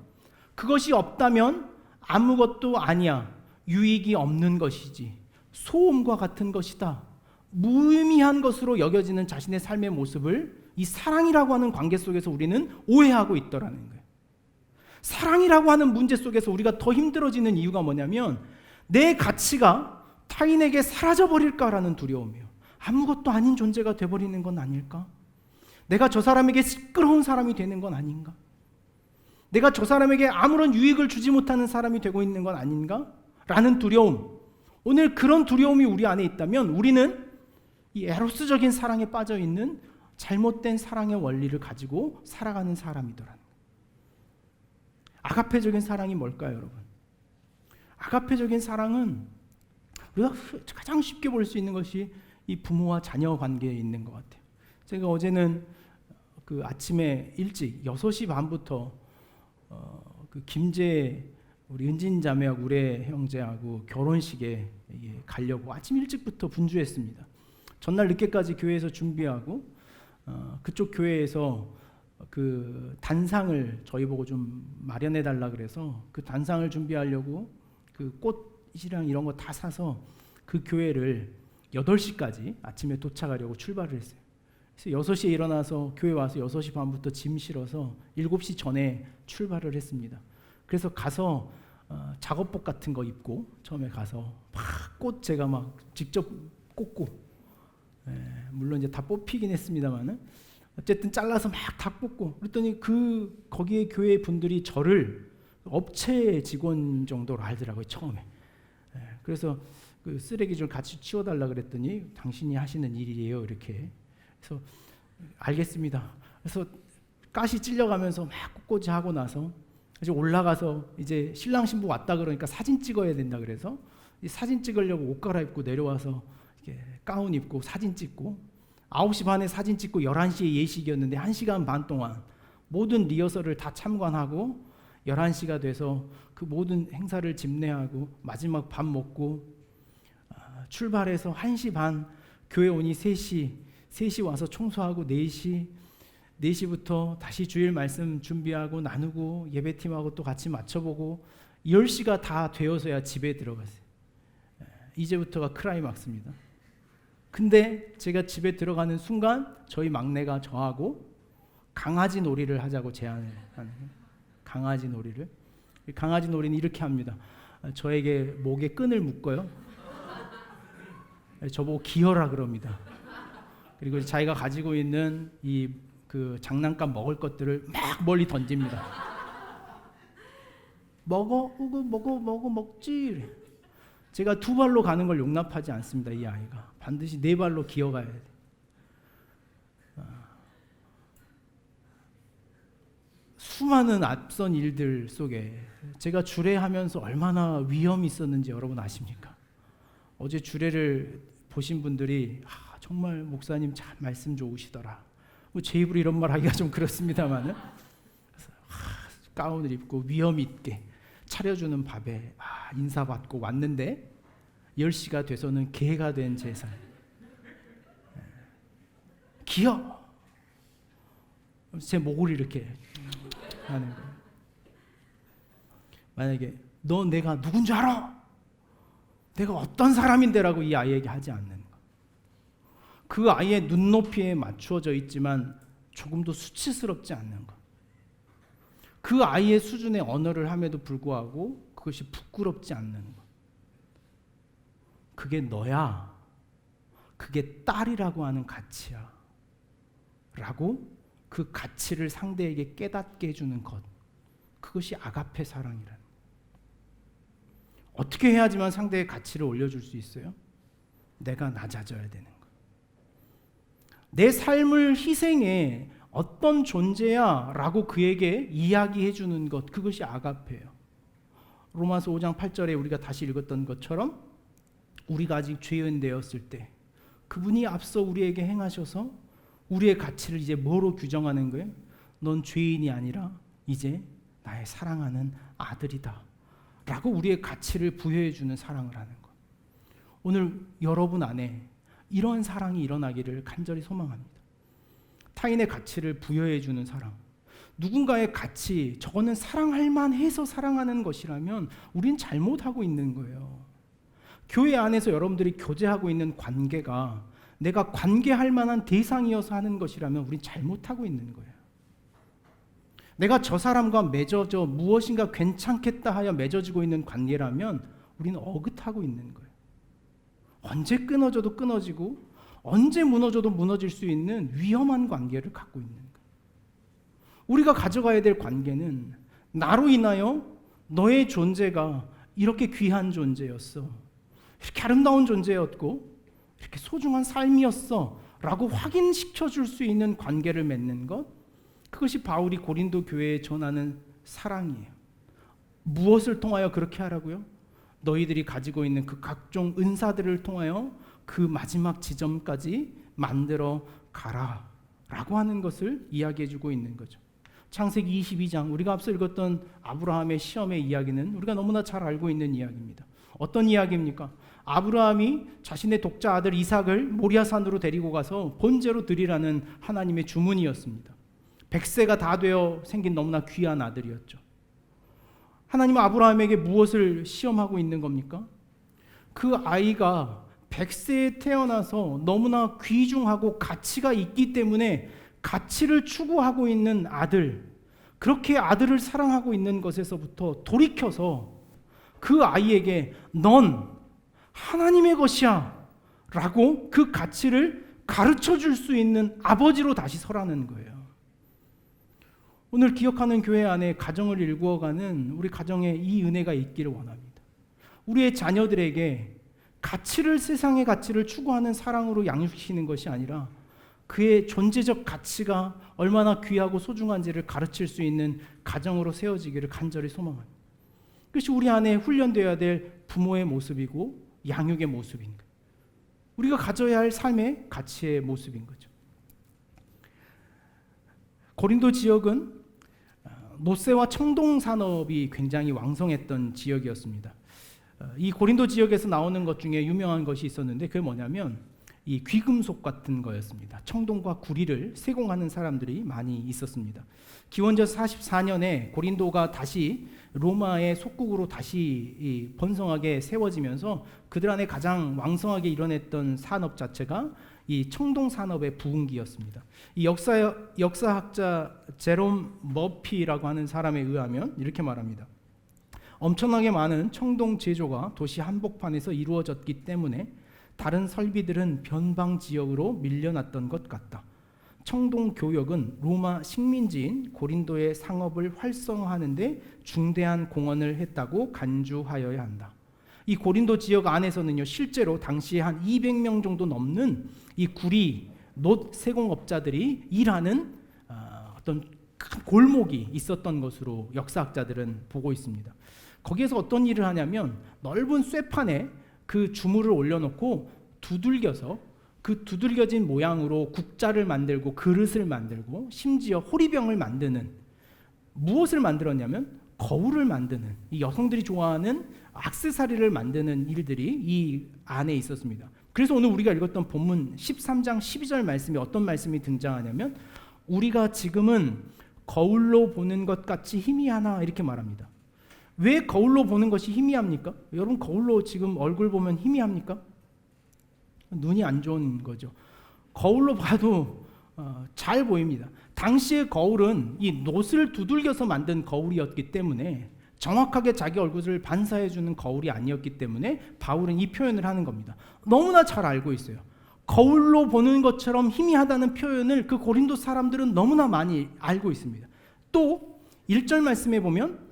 그것이 없다면 아무것도 아니야. 유익이 없는 것이지. 소음과 같은 것이다. 무의미한 것으로 여겨지는 자신의 삶의 모습을 이 사랑이라고 하는 관계 속에서 우리는 오해하고 있더라는 거예요. 사랑이라고 하는 문제 속에서 우리가 더 힘들어지는 이유가 뭐냐면 내 가치가 타인에게 사라져버릴까라는 두려움이에요. 아무것도 아닌 존재가 돼버리는 건 아닐까? 내가 저 사람에게 시끄러운 사람이 되는 건 아닌가? 내가 저 사람에게 아무런 유익을 주지 못하는 사람이 되고 있는 건 아닌가? 라는 두려움. 오늘 그런 두려움이 우리 안에 있다면 우리는 이 에로스적인 사랑에 빠져있는 잘못된 사랑의 원리를 가지고 살아가는 사람이더라는 거예요. 아가페적인 사랑이 뭘까요, 여러분? 아가페적인 사랑은 우리가 가장 쉽게 볼 수 있는 것이 이 부모와 자녀 관계에 있는 것 같아요. 제가 어제는 그 아침에 일찍 6시 반부터 그 김제 우리 은진 자매하고 우리 형제하고 결혼식에 가려고 아침 일찍부터 분주했습니다. 전날 늦게까지 교회에서 준비하고 그쪽 교회에서 그 단상을 저희 보고 좀 마련해 달라 그래서 그 단상을 준비하려고 그 꽃이랑 이런 거 다 사서 그 교회를 8시까지 아침에 도착하려고 출발을 했어요. 그래서 6시에 일어나서 교회 와서 6시 반부터 짐 실어서 7시 전에 출발을 했습니다. 그래서 가서 작업복 같은 거 입고 처음에 가서 막 꽃 제가 막 직접 꽂고 물론 이제 다 뽑히긴 했습니다만은 어쨌든 잘라서 막 다 꽂고 그랬더니 그 거기에 교회 분들이 저를 업체 직원 정도로 알더라고요 처음에. 그래서 그 쓰레기 좀 같이 치워달라 그랬더니 당신이 하시는 일이에요 이렇게. 그래서 알겠습니다. 그래서 가시 찔려가면서 막 꽂꽂이 하고 나서 이제 올라가서 이제 신랑 신부 왔다 그러니까 사진 찍어야 된다 그래서 사진 찍으려고 옷 갈아입고 내려와서 이렇게 가운 입고 사진 찍고 9시 반에 사진 찍고 11시에 예식이었는데 1시간 반 동안 모든 리허설을 다 참관하고 11시가 돼서 그 모든 행사를 집례하고 마지막 밥 먹고 출발해서 1시 반 교회 오니 3시 와서 청소하고 4시부터 다시 주일 말씀 준비하고 나누고 예배팀하고 또 같이 맞춰보고 10시가 다 되어서야 집에 들어갔어요. 이제부터가 클라이막스입니다. 근데 제가 집에 들어가는 순간 저희 막내가 저하고 강아지 놀이를 하자고 제안을 하는 거예요. 강아지 놀이를. 강아지 놀이는 이렇게 합니다. 저에게 목에 끈을 묶어요. 저보고 기어라 그럽니다. 그리고 자기가 가지고 있는 이 그 장난감 먹을 것들을 막 멀리 던집니다. 먹지. 제가 2발로 가는 걸 용납하지 않습니다. 이 아이가 반드시 4발로 기어가야 돼. 수많은 앞선 일들 속에 제가 주례하면서 얼마나 위험이 있었는지 여러분 아십니까? 어제 주례를 보신 분들이 정말 목사님 참 말씀 좋으시더라. 제 입으로 이런 말 하기가 좀 그렇습니다만은 가운을 입고 위험 있게 차려주는 밥에 인사받고 왔는데 10시가 돼서는 개가 된 제사. 기어! 제 목을 이렇게 하는 거예요. 만약에 너 내가 누군 줄 알아? 내가 어떤 사람인데라고 이 아이에게 하지 않는 거. 그 아이의 눈높이에 맞추어져 있지만 조금도 수치스럽지 않는 것. 그 아이의 수준의 언어를 함에도 불구하고 그것이 부끄럽지 않는 것. 그게 너야. 그게 딸이라고 하는 가치야. 라고 그 가치를 상대에게 깨닫게 해주는 것. 그것이 아가페 사랑이라는 것. 어떻게 해야지만 상대의 가치를 올려줄 수 있어요? 내가 낮아져야 되는 것. 내 삶을 희생해 어떤 존재야 라고 그에게 이야기해 주는 것, 그것이 아가페예요. 로마서 5장 8절에 우리가 다시 읽었던 것처럼 우리가 아직 죄인 되었을 때 그분이 앞서 우리에게 행하셔서 우리의 가치를 이제 뭐로 규정하는 거예요? 넌 죄인이 아니라 이제 나의 사랑하는 아들이다 라고 우리의 가치를 부여해 주는 사랑을 하는 것. 오늘 여러분 안에 이런 사랑이 일어나기를 간절히 소망합니다. 타인의 가치를 부여해 주는 사랑. 누군가의 가치, 저거는 사랑할 만해서 사랑하는 것이라면 우린 잘못하고 있는 거예요. 교회 안에서 여러분들이 교제하고 있는 관계가 내가 관계할 만한 대상이어서 하는 것이라면 우린 잘못하고 있는 거예요. 내가 저 사람과 맺어져 무엇인가 괜찮겠다 하여 맺어지고 있는 관계라면 우리는 어긋하고 있는 거예요. 언제 끊어져도 끊어지고 언제 무너져도 무너질 수 있는 위험한 관계를 갖고 있는 거예요. 우리가 가져가야 될 관계는 나로 인하여 너의 존재가 이렇게 귀한 존재였어, 이렇게 아름다운 존재였고 이렇게 소중한 삶이었어 라고 확인시켜 줄 수 있는 관계를 맺는 것, 그것이 바울이 고린도 교회에 전하는 사랑이에요. 무엇을 통하여 그렇게 하라고요? 너희들이 가지고 있는 그 각종 은사들을 통하여 그 마지막 지점까지 만들어 가라 라고 하는 것을 이야기해 주고 있는 거죠. 창세기 22장, 우리가 앞서 읽었던 아브라함의 시험의 이야기는 우리가 너무나 잘 알고 있는 이야기입니다. 어떤 이야기입니까? 아브라함이 자신의 독자 아들 이삭을 모리아산으로 데리고 가서 번제로 드리라는 하나님의 주문이었습니다. 100세가 다 되어 생긴 너무나 귀한 아들이었죠. 하나님은 아브라함에게 무엇을 시험하고 있는 겁니까? 그 아이가 100세에 태어나서 너무나 귀중하고 가치가 있기 때문에 가치를 추구하고 있는 아들, 그렇게 아들을 사랑하고 있는 것에서부터 돌이켜서 그 아이에게 넌 하나님의 것이야 라고 그 가치를 가르쳐 줄 수 있는 아버지로 다시 서라는 거예요. 오늘 기억하는 교회 안에 가정을 일구어가는 우리 가정에 이 은혜가 있기를 원합니다. 우리의 자녀들에게 가치를, 세상의 가치를 추구하는 사랑으로 양육시키는 것이 아니라 그의 존재적 가치가 얼마나 귀하고 소중한지를 가르칠 수 있는 가정으로 세워지기를 간절히 소망합니다. 그것이 우리 안에 훈련되어야 될 부모의 모습이고 양육의 모습인 거예요. 우리가 가져야 할 삶의 가치의 모습인 거죠. 고린도 지역은 노쇠와 청동 산업이 굉장히 왕성했던 지역이었습니다. 이 고린도 지역에서 나오는 것 중에 유명한 것이 있었는데 그게 뭐냐면 이 귀금속 같은 거였습니다. 청동과 구리를 세공하는 사람들이 많이 있었습니다. 기원전 44년에 고린도가 다시 로마의 속국으로 다시 번성하게 세워지면서 그들 안에 가장 왕성하게 일어났던 산업 자체가 이 청동 산업의 부흥기였습니다. 이 역사학자 제롬 머피라고 하는 사람에 의하면 이렇게 말합니다. 엄청나게 많은 청동 제조가 도시 한복판에서 이루어졌기 때문에 다른 설비들은 변방 지역으로 밀려났던 것 같다. 청동 교역은 로마 식민지인 고린도의 상업을 활성화하는 데 중대한 공헌을 했다고 간주하여야 한다. 이 고린도 지역 안에서는요, 실제로 당시에 한 200명 정도 넘는 이 구리, 놋 세공업자들이 일하는 어떤 큰 골목이 있었던 것으로 역사학자들은 보고 있습니다. 거기에서 어떤 일을 하냐면 넓은 쇠판에 그 주물을 올려놓고 두들겨서 그 두들겨진 모양으로 국자를 만들고 그릇을 만들고 심지어 호리병을 만드는, 무엇을 만들었냐면 거울을 만드는, 이 여성들이 좋아하는 액세서리를 만드는 일들이 이 안에 있었습니다. 그래서 오늘 우리가 읽었던 본문 13장 12절 말씀에 어떤 말씀이 등장하냐면 우리가 지금은 거울로 보는 것 같이 희미하나 이렇게 말합니다. 왜 거울로 보는 것이 희미합니까? 여러분 거울로 지금 얼굴 보면 희미합니까? 눈이 안 좋은 거죠. 거울로 봐도 잘 보입니다. 당시의 거울은 이 놋을 두들겨서 만든 거울이었기 때문에 정확하게 자기 얼굴을 반사해주는 거울이 아니었기 때문에 바울은 이 표현을 하는 겁니다. 너무나 잘 알고 있어요. 거울로 보는 것처럼 희미하다는 표현을 그 고린도 사람들은 너무나 많이 알고 있습니다. 또 1절 말씀에 보면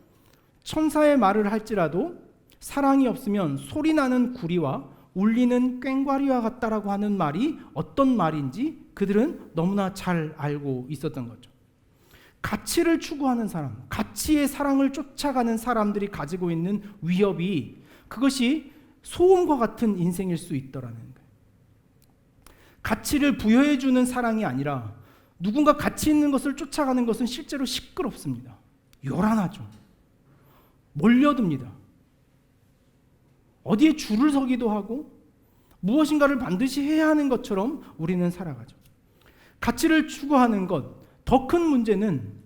천사의 말을 할지라도 사랑이 없으면 소리나는 구리와 울리는 꽹과리와 같다라고 하는 말이 어떤 말인지 그들은 너무나 잘 알고 있었던 거죠. 가치를 추구하는 사람, 가치의 사랑을 쫓아가는 사람들이 가지고 있는 위협이 그것이 소음과 같은 인생일 수 있더라는 거예요. 가치를 부여해주는 사랑이 아니라 누군가 가치 있는 것을 쫓아가는 것은 실제로 시끄럽습니다. 요란하죠. 몰려듭니다. 어디에 줄을 서기도 하고 무엇인가를 반드시 해야 하는 것처럼 우리는 살아가죠. 가치를 추구하는 것, 더 큰 문제는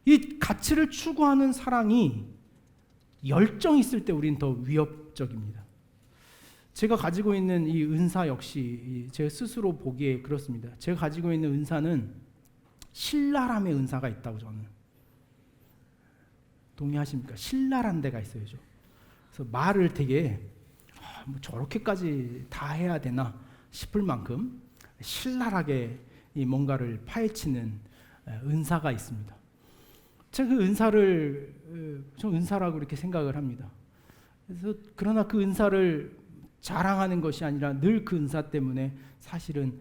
이 가치를 추구하는 사랑이 열정이 있을 때 우리는 더 위협적입니다. 제가 가지고 있는 이 은사 역시 제 스스로 보기에 그렇습니다. 제가 가지고 있는 은사는 신랄함의 은사가 있다고 저는. 동의하십니까? 신랄한 데가 있어야죠. 그래서 말을 되게 뭐 저렇게까지 다 해야 되나 싶을 만큼 신랄하게 이 뭔가를 파헤치는 은사가 있습니다. 제가 그 은사를 좀 은사라고 이렇게 생각을 합니다. 그래서 그러나 그 은사를 자랑하는 것이 아니라 늘 그 은사 때문에 사실은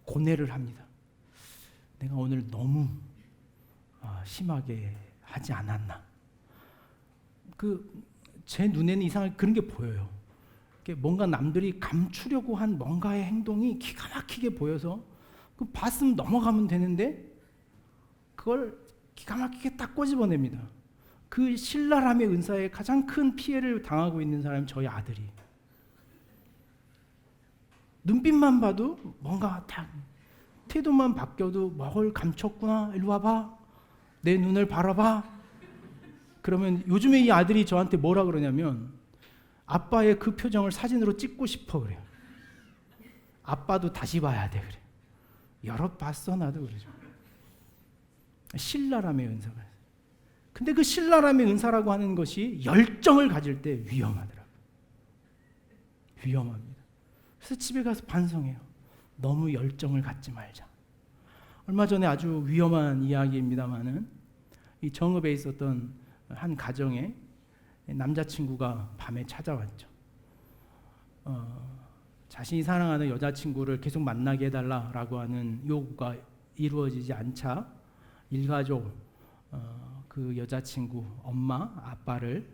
고뇌를 합니다. 내가 오늘 너무 심하게 하지 않았나? 제 눈에는 이상하게 그런 게 보여요. 뭔가 남들이 감추려고 한 뭔가의 행동이 기가 막히게 보여서 봤으면 넘어가면 되는데 그걸 기가 막히게 딱 꼬집어냅니다. 그 신랄함의 은사에 가장 큰 피해를 당하고 있는 사람이 저희 아들이. 눈빛만 봐도 뭔가 딱 태도만 바뀌어도 뭘 감췄구나. 일로 와봐. 내 눈을 바라봐. 그러면 요즘에 이 아들이 저한테 뭐라 그러냐면 아빠의 그 표정을 사진으로 찍고 싶어 그래요. 아빠도 다시 봐야 돼 그래. 여러 봤어 나도 그러죠. 신랄함의 은사가. 근데 그 신랄함의 은사라고 하는 것이 열정을 가질 때 위험하더라고요. 위험합니다. 그래서 집에 가서 반성해요. 너무 열정을 갖지 말자. 얼마 전에 아주 위험한 이야기입니다만은 이 정읍에 있었던 한 가정에 남자친구가 밤에 찾아왔죠. 자신이 사랑하는 여자친구를 계속 만나게 해달라라고 하는 요구가 이루어지지 않자 일가족 그 여자친구 엄마 아빠를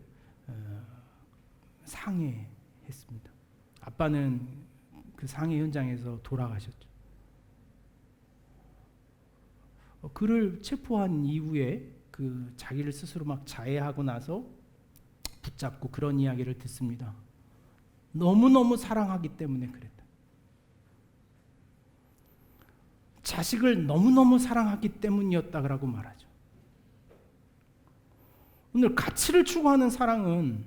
상해했습니다. 아빠는 그 상해 현장에서 돌아가셨죠. 그를 체포한 이후에 그 자기를 스스로 막 자해하고 나서 붙잡고 그런 이야기를 듣습니다. 너무너무 사랑하기 때문에 그랬다. 자식을 너무너무 사랑하기 때문이었다고 말하죠. 오늘 가치를 추구하는 사랑은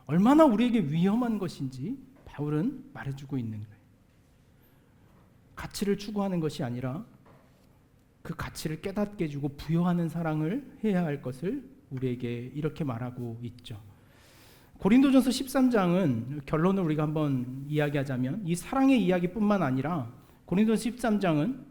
얼마나 우리에게 위험한 것인지 바울은 말해주고 있는 거예요. 가치를 추구하는 것이 아니라 그 가치를 깨닫게 해주고 부여하는 사랑을 해야 할 것을 우리에게 이렇게 말하고 있죠. 고린도전서 13장은 결론을 우리가 한번 이야기하자면 이 사랑의 이야기뿐만 아니라 고린도전서 13장은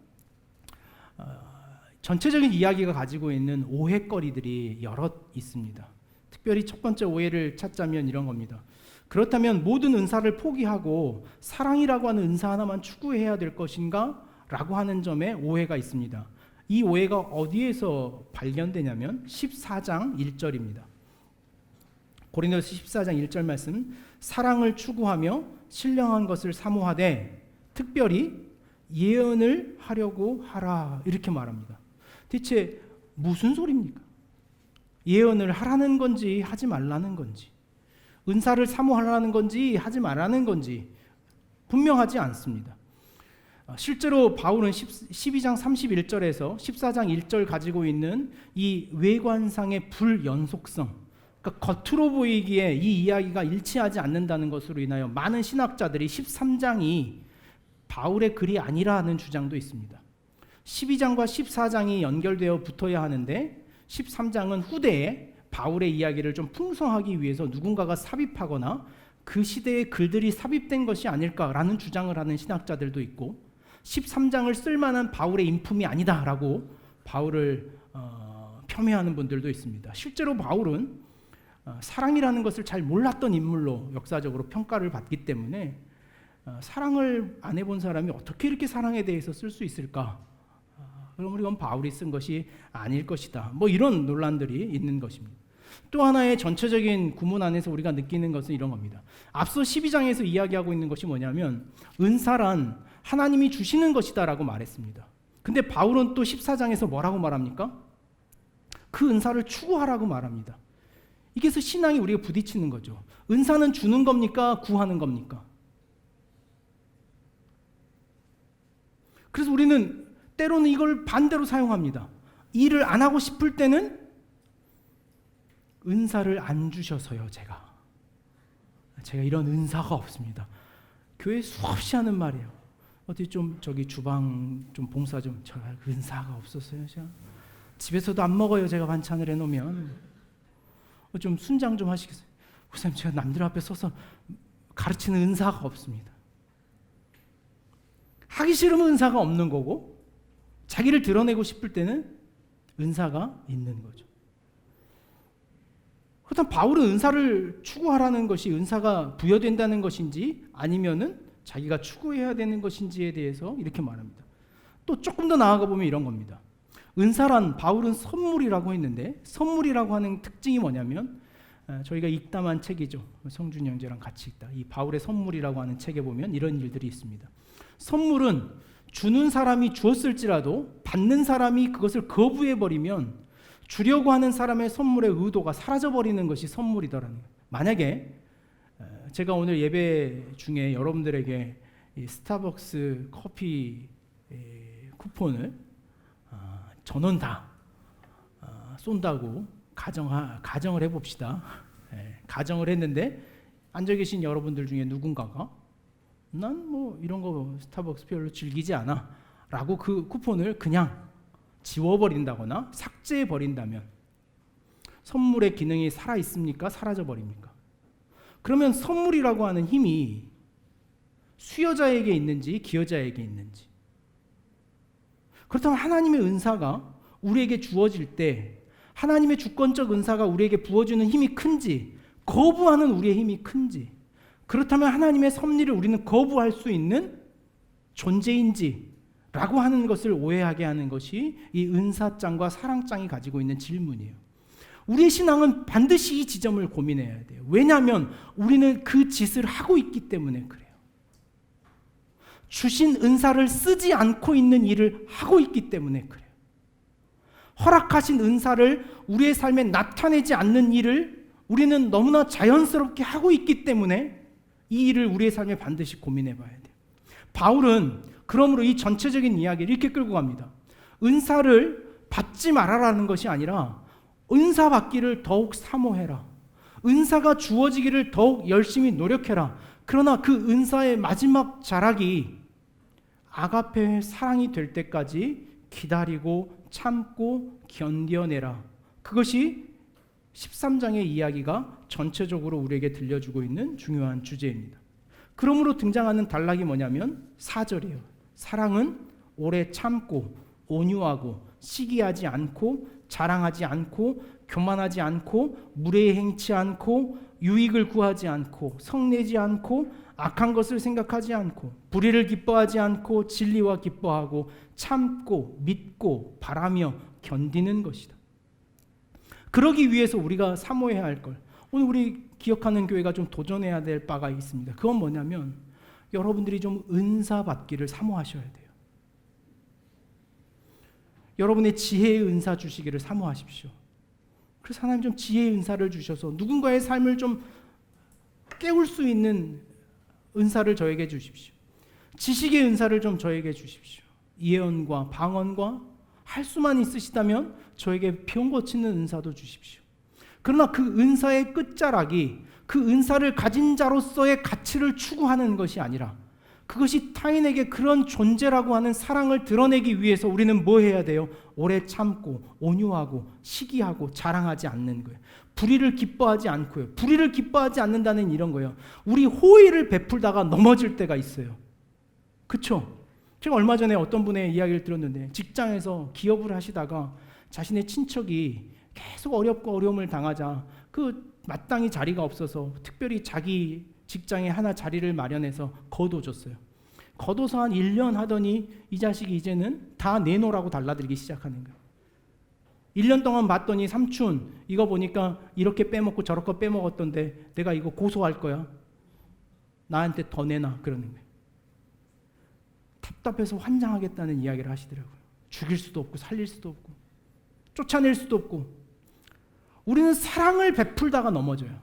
전체적인 이야기가 가지고 있는 오해거리들이 여럿 있습니다. 특별히 첫 번째 오해를 찾자면 이런 겁니다. 그렇다면 모든 은사를 포기하고 사랑이라고 하는 은사 하나만 추구해야 될 것인가? 라고 하는 점에 오해가 있습니다. 이 오해가 어디에서 발견되냐면 14장 1절입니다. 고린도서 14장 1절 말씀, 사랑을 추구하며 신령한 것을 사모하되 특별히 예언을 하려고 하라, 이렇게 말합니다. 대체 무슨 소리입니까? 예언을 하라는 건지 하지 말라는 건지, 은사를 사모하라는 건지 하지 말라는 건지 분명하지 않습니다. 실제로 바울은 12장 31절에서 14장 1절 가지고 있는 이 외관상의 불연속성, 그러니까 겉으로 보이기에 이 이야기가 일치하지 않는다는 것으로 인하여 많은 신학자들이 13장이 바울의 글이 아니라는 주장도 있습니다. 12장과 14장이 연결되어 붙어야 하는데 13장은 후대에 바울의 이야기를 좀 풍성하기 위해서 누군가가 삽입하거나 그 시대의 글들이 삽입된 것이 아닐까라는 주장을 하는 신학자들도 있고 13장을 쓸만한 바울의 인품이 아니다라고 바울을 폄훼하는 분들도 있습니다. 실제로 바울은 사랑이라는 것을 잘 몰랐던 인물로 역사적으로 평가를 받기 때문에 사랑을 안 해본 사람이 어떻게 이렇게 사랑에 대해서 쓸 수 있을까? 그럼 이건 바울이 쓴 것이 아닐 것이다. 뭐 이런 논란들이 있는 것입니다. 또 하나의 전체적인 구문 안에서 우리가 느끼는 것은 이런 겁니다. 앞서 12장에서 이야기하고 있는 것이 뭐냐면 은사란 하나님이 주시는 것이다 라고 말했습니다. 근데 바울은 또 14장에서 뭐라고 말합니까? 그 은사를 추구하라고 말합니다. 이게서 신앙이 우리가 부딪히는 거죠. 은사는 주는 겁니까? 구하는 겁니까? 그래서 우리는 때로는 이걸 반대로 사용합니다. 일을 안 하고 싶을 때는 은사를 안 주셔서요. 제가 이런 은사가 없습니다. 교회 수없이 하는 말이에요. 어디 좀 저기 주방 좀 봉사 좀 제가 은사가 없었어요. 제가 집에서도 안 먹어요. 제가 반찬을 해놓으면 좀 순장 좀 하시겠어요? 목사님 제가 남들 앞에 서서 가르치는 은사가 없습니다. 하기 싫으면 은사가 없는 거고 자기를 드러내고 싶을 때는 은사가 있는 거죠. 그렇다면 바울은 은사를 추구하라는 것이 은사가 부여된다는 것인지 아니면은 자기가 추구해야 되는 것인지에 대해서 이렇게 말합니다. 또 조금 더 나아가 보면 이런 겁니다. 은사란 바울은 선물이라고 했는데 선물이라고 하는 특징이 뭐냐면 저희가 읽다만 책이죠. 성준이 형제랑 같이 읽다. 이 바울의 선물이라고 하는 책에 보면 이런 일들이 있습니다. 선물은 주는 사람이 주었을지라도 받는 사람이 그것을 거부해버리면 주려고 하는 사람의 선물의 의도가 사라져버리는 것이 선물이더라는 거예요. 만약에 제가 오늘 예배 중에 여러분들에게 이 스타벅스 커피 쿠폰을 전원 다 쏜다고 가정을 해봅시다. 가정을 했는데 앉아 계신 여러분들 중에 누군가가 난 뭐 이런 거 스타벅스 별로 즐기지 않아 라고 그 쿠폰을 그냥 지워버린다거나 삭제해버린다면 선물의 기능이 살아있습니까? 사라져버립니까? 그러면 선물이라고 하는 힘이 수여자에게 있는지 기여자에게 있는지, 그렇다면 하나님의 은사가 우리에게 주어질 때 하나님의 주권적 은사가 우리에게 부어주는 힘이 큰지 거부하는 우리의 힘이 큰지, 그렇다면 하나님의 섭리를 우리는 거부할 수 있는 존재인지 라고 하는 것을 오해하게 하는 것이 이 은사장과 사랑장이 가지고 있는 질문이에요. 우리의 신앙은 반드시 이 지점을 고민해야 돼요. 왜냐하면 우리는 그 짓을 하고 있기 때문에 그래요. 주신 은사를 쓰지 않고 있는 일을 하고 있기 때문에 그래요. 허락하신 은사를 우리의 삶에 나타내지 않는 일을 우리는 너무나 자연스럽게 하고 있기 때문에 이 일을 우리의 삶에 반드시 고민해 봐야 돼요. 바울은 그러므로 이 전체적인 이야기를 이렇게 끌고 갑니다. 은사를 받지 말아라는 것이 아니라 은사 받기를 더욱 사모해라. 은사가 주어지기를 더욱 열심히 노력해라. 그러나 그 은사의 마지막 자락이 아가페의 사랑이 될 때까지 기다리고 참고 견뎌내라. 그것이 13장의 이야기가 전체적으로 우리에게 들려주고 있는 중요한 주제입니다. 그러므로 등장하는 단락이 뭐냐면 4절이에요. 사랑은 오래 참고 온유하고 시기하지 않고 자랑하지 않고 교만하지 않고 무례히 행치 않고 유익을 구하지 않고 성내지 않고 악한 것을 생각하지 않고 불의를 기뻐하지 않고 진리와 기뻐하고 참고 믿고 바라며 견디는 것이다. 그러기 위해서 우리가 사모해야 할 걸, 오늘 우리 기억하는 교회가 좀 도전해야 될 바가 있습니다. 그건 뭐냐면 여러분들이 좀 은사 받기를 사모하셔야 돼요. 여러분의 지혜의 은사 주시기를 사모하십시오. 그래서 하나님 좀 지혜의 은사를 주셔서 누군가의 삶을 좀 깨울 수 있는 은사를 저에게 주십시오. 지식의 은사를 좀 저에게 주십시오. 예언과 방언과 할 수만 있으시다면 저에게 병 고치는 은사도 주십시오. 그러나 그 은사의 끝자락이 그 은사를 가진 자로서의 가치를 추구하는 것이 아니라 그것이 타인에게 그런 존재라고 하는 사랑을 드러내기 위해서 우리는 뭐 해야 돼요? 오래 참고 온유하고 시기하고 자랑하지 않는 거예요. 불의를 기뻐하지 않고요. 불의를 기뻐하지 않는다는 이런 거예요. 우리 호의를 베풀다가 넘어질 때가 있어요. 그렇죠? 제가 얼마 전에 어떤 분의 이야기를 들었는데 직장에서 기업을 하시다가 자신의 친척이 계속 어렵고 어려움을 당하자 그 마땅히 자리가 없어서 특별히 자기 직장에 하나 자리를 마련해서 거둬줬어요. 거둬서 한 1년 하더니 이 자식이 이제는 다 내놓으라고 달라들기 시작하는 거예요. 1년 동안 봤더니 삼촌 이거 보니까 이렇게 빼먹고 저렇게 빼먹었던데 내가 이거 고소할 거야. 나한테 더 내놔. 그러는 거예요. 답답해서 환장하겠다는 이야기를 하시더라고요. 죽일 수도 없고 살릴 수도 없고 쫓아낼 수도 없고. 우리는 사랑을 베풀다가 넘어져요.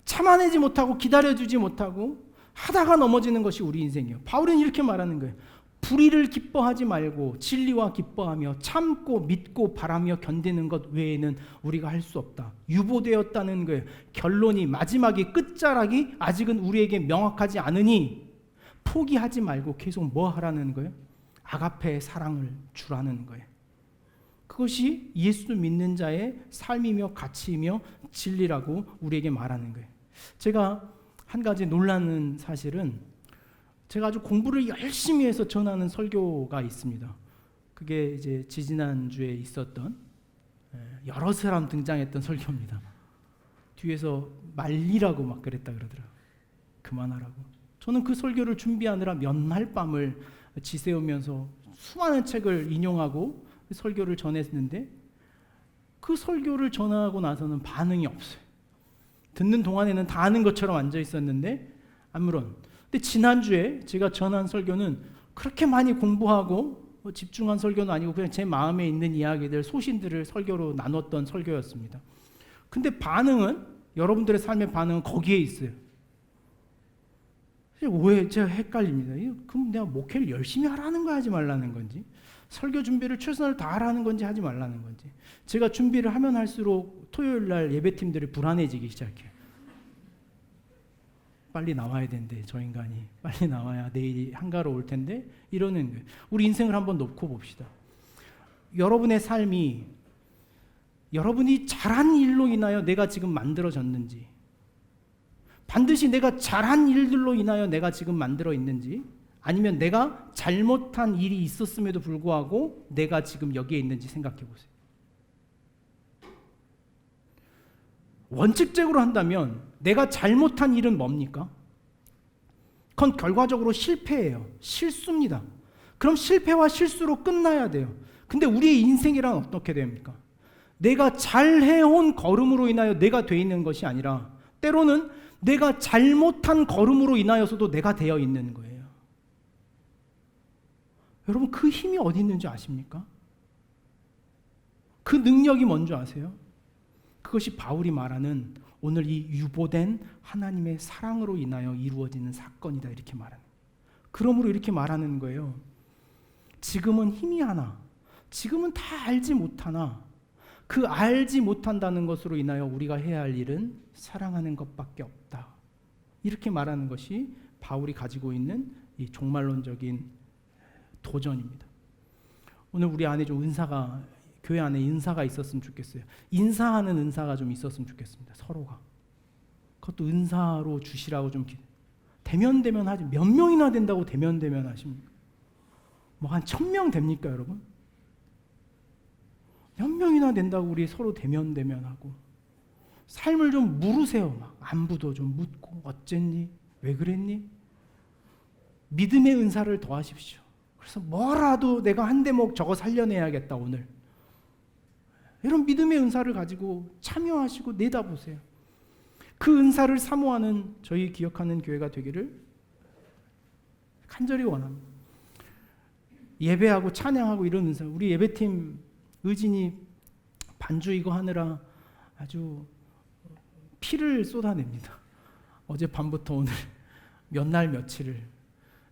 참아내지 못하고 기다려주지 못하고 하다가 넘어지는 것이 우리 인생이에요. 바울은 이렇게 말하는 거예요. 불의를 기뻐하지 말고 진리와 기뻐하며 참고 믿고 바라며 견디는 것 외에는 우리가 할 수 없다. 유보되었다는 거예요. 결론이 마지막이 끝자락이 아직은 우리에게 명확하지 않으니 포기하지 말고 계속 뭐 하라는 거예요? 아가페의 사랑을 주라는 거예요. 그것이 예수를 믿는 자의 삶이며 가치이며 진리라고 우리에게 말하는 거예요. 제가 한 가지 놀라는 사실은 제가 아주 공부를 열심히 해서 전하는 설교가 있습니다. 그게 이제 지지난주에 있었던 여러 사람 등장했던 설교입니다. 뒤에서 말리라고 막 그랬다 그러더라고요. 그만하라고. 저는 그 설교를 준비하느라 몇 날 밤을 지새우면서 수많은 책을 인용하고 설교를 전했는데 그 설교를 전하고 나서는 반응이 없어요. 듣는 동안에는 다 아는 것처럼 앉아 있었는데 아무런. 근데 지난주에 제가 전한 설교는 그렇게 많이 공부하고 집중한 설교는 아니고 그냥 제 마음에 있는 이야기들, 소신들을 설교로 나눴던 설교였습니다. 근데 반응은 여러분들의 삶의 반응은 거기에 있어요. 왜 제가 헷갈립니다. 그럼 내가 목회를 열심히 하라는 거 하지 말라는 건지 설교 준비를 최선을 다하라는 건지 하지 말라는 건지 제가 준비를 하면 할수록 토요일 날 예배팀들이 불안해지기 시작해요. 빨리 나와야 되는데 저 인간이 빨리 나와야 내일이 한가로울 텐데 이러는 거예요. 우리 인생을 한번 놓고 봅시다. 여러분의 삶이 여러분이 잘한 일로 인하여 내가 지금 만들어졌는지 반드시 내가 잘한 일들로 인하여 내가 지금 만들어 있는지 아니면 내가 잘못한 일이 있었음에도 불구하고 내가 지금 여기에 있는지 생각해 보세요. 원칙적으로 한다면 내가 잘못한 일은 뭡니까? 그건 결과적으로 실패예요. 실수입니다. 그럼 실패와 실수로 끝나야 돼요. 근데 우리의 인생이란 어떻게 됩니까? 내가 잘해온 걸음으로 인하여 내가 돼 있는 것이 아니라 때로는 내가 잘못한 걸음으로 인하여서도 내가 되어 있는 거예요. 여러분 그 힘이 어디 있는지 아십니까? 그 능력이 뭔지 아세요? 그것이 바울이 말하는 오늘 이 유보된 하나님의 사랑으로 인하여 이루어지는 사건이다 이렇게 말하는 거예요. 그러므로 이렇게 말하는 거예요. 지금은 힘이 하나 지금은 다 알지 못하나 그 알지 못한다는 것으로 인하여 우리가 해야 할 일은 사랑하는 것밖에 없다. 이렇게 말하는 것이 바울이 가지고 있는 이 종말론적인 도전입니다. 오늘 우리 안에 좀 은사가 교회 안에 은사가 있었으면 좋겠어요. 인사하는 은사가 좀 있었으면 좋겠습니다. 서로가. 그것도 은사로 주시라고 좀 대면대면 하지. 몇 명이나 된다고 대면대면 하십니까? 뭐 한 1000명 됩니까, 여러분? 몇 명이나 된다고 우리 서로 대면대면하고 삶을 좀 물으세요. 막 안부도 좀 묻고 어쨌니? 왜 그랬니? 믿음의 은사를 더하십시오. 그래서 뭐라도 내가 한 대목 저거 살려내야겠다 오늘. 이런 믿음의 은사를 가지고 참여하시고 내다보세요. 그 은사를 사모하는 저희 기억하는 교회가 되기를 간절히 원합니다. 예배하고 찬양하고 이런 은사. 우리 예배팀 의진이 반주 이거 하느라 아주 피를 쏟아냅니다. 어젯밤부터 오늘 몇 날 며칠을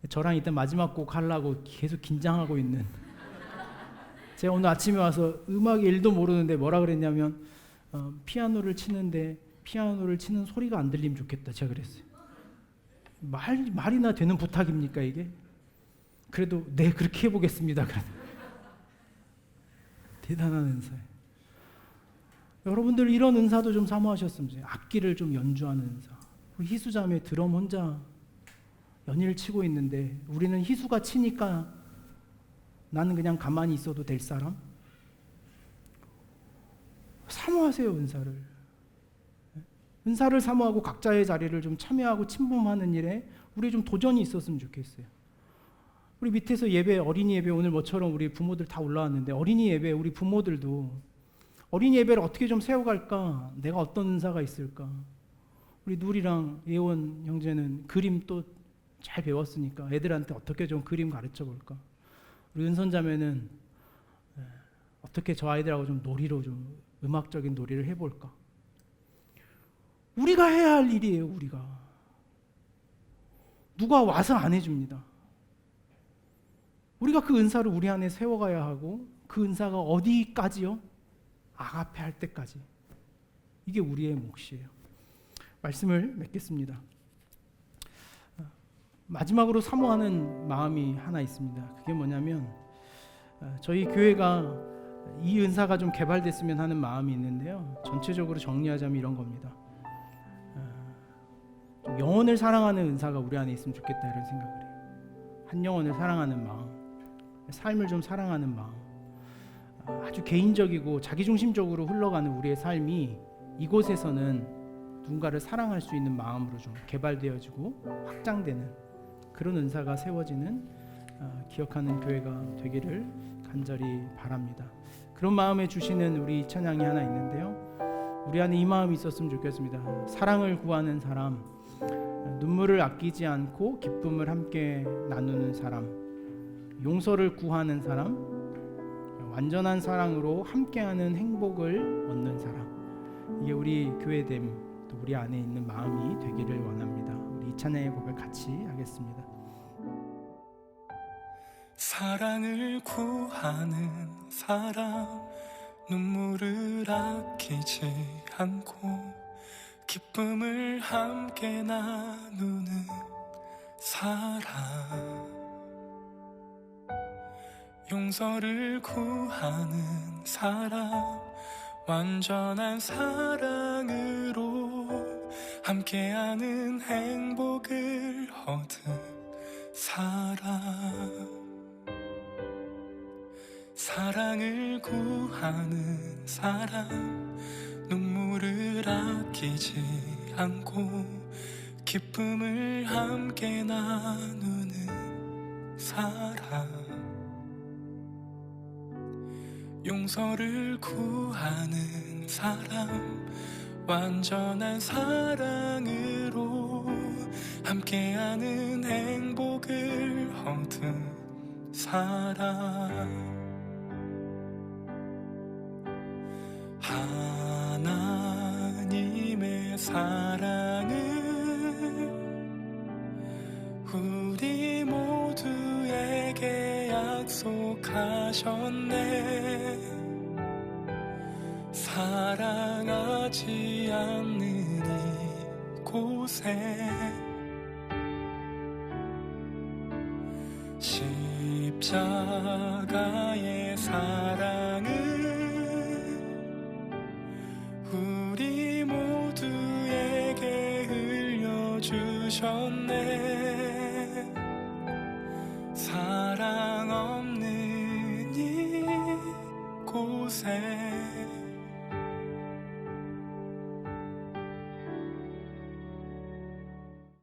저랑 이때 마지막 곡 하려고 계속 긴장하고 있는 제가 오늘 아침에 와서 음악 일도 모르는데 뭐라 그랬냐면 피아노를 치는데 피아노를 치는 소리가 안 들리면 좋겠다 제가 그랬어요. 말이나 되는 부탁입니까 이게? 그래도 네 그렇게 해보겠습니다. 대단한 은사예요. 여러분들 이런 은사도 좀 사모하셨으면 좋겠어요. 악기를 좀 연주하는 은사. 희수자매 드럼 혼자 연일을 치고 있는데 우리는 희수가 치니까 나는 그냥 가만히 있어도 될 사람? 사모하세요 은사를. 은사를 사모하고 각자의 자리를 좀 참여하고 침범하는 일에 우리 좀 도전이 있었으면 좋겠어요. 우리 밑에서 예배, 어린이 예배 오늘 뭐처럼 우리 부모들 다 올라왔는데 어린이 예배 우리 부모들도 어린이 예배를 어떻게 좀 세워갈까? 내가 어떤 은사가 있을까? 우리 누리랑 예원 형제는 그림 또 잘 배웠으니까 애들한테 어떻게 좀 그림 가르쳐 볼까? 우리 은선자매는 어떻게 저 아이들하고 좀 놀이로 좀 음악적인 놀이를 해볼까? 우리가 해야 할 일이에요. 우리가 누가 와서 안 해줍니다. 우리가 그 은사를 우리 안에 세워가야 하고 그 은사가 어디까지요? 아가페 할 때까지. 이게 우리의 몫이에요. 말씀을 맺겠습니다. 마지막으로 사모하는 마음이 하나 있습니다. 그게 뭐냐면 저희 교회가 이 은사가 좀 개발됐으면 하는 마음이 있는데요. 전체적으로 정리하자면 이런 겁니다. 좀 영혼을 사랑하는 은사가 우리 안에 있으면 좋겠다 이런 생각을 해요. 한 영혼을 사랑하는 마음, 삶을 좀 사랑하는 마음, 아주 개인적이고 자기중심적으로 흘러가는 우리의 삶이 이곳에서는 누군가를 사랑할 수 있는 마음으로 좀 개발되어지고 확장되는 그런 은사가 세워지는 기억하는 교회가 되기를 간절히 바랍니다. 그런 마음에 주시는 우리 찬양이 하나 있는데요. 우리 안에 이 마음이 있었으면 좋겠습니다. 사랑을 구하는 사람, 눈물을 아끼지 않고 기쁨을 함께 나누는 사람, 용서를 구하는 사람, 완전한 사랑으로 함께하는 행복을 얻는 사람. 이게 우리 교회됨, 또 우리 안에 있는 마음이 되기를 원합니다. 우리 이 찬양의 고백 같이 하겠습니다. 사랑을 구하는 사람, 눈물을 아끼지 않고 기쁨을 함께 나누는 사람, 용서를 구하는 사람, 완전한 사랑으로 함께하는 행복을 얻은 사람, 사랑을 구하는 사람, 눈물을 아끼지 않고 기쁨을 함께 나누는 사람, 용서를 구하는 사람, 완전한 사랑으로 함께하는 행복을 얻은 사람, 하나님의 사랑을 우리 모두에게 약속하셨네. 사랑하지 않는 이곳에 십자가의 사랑을 우리 모두에게 흘려주셨네.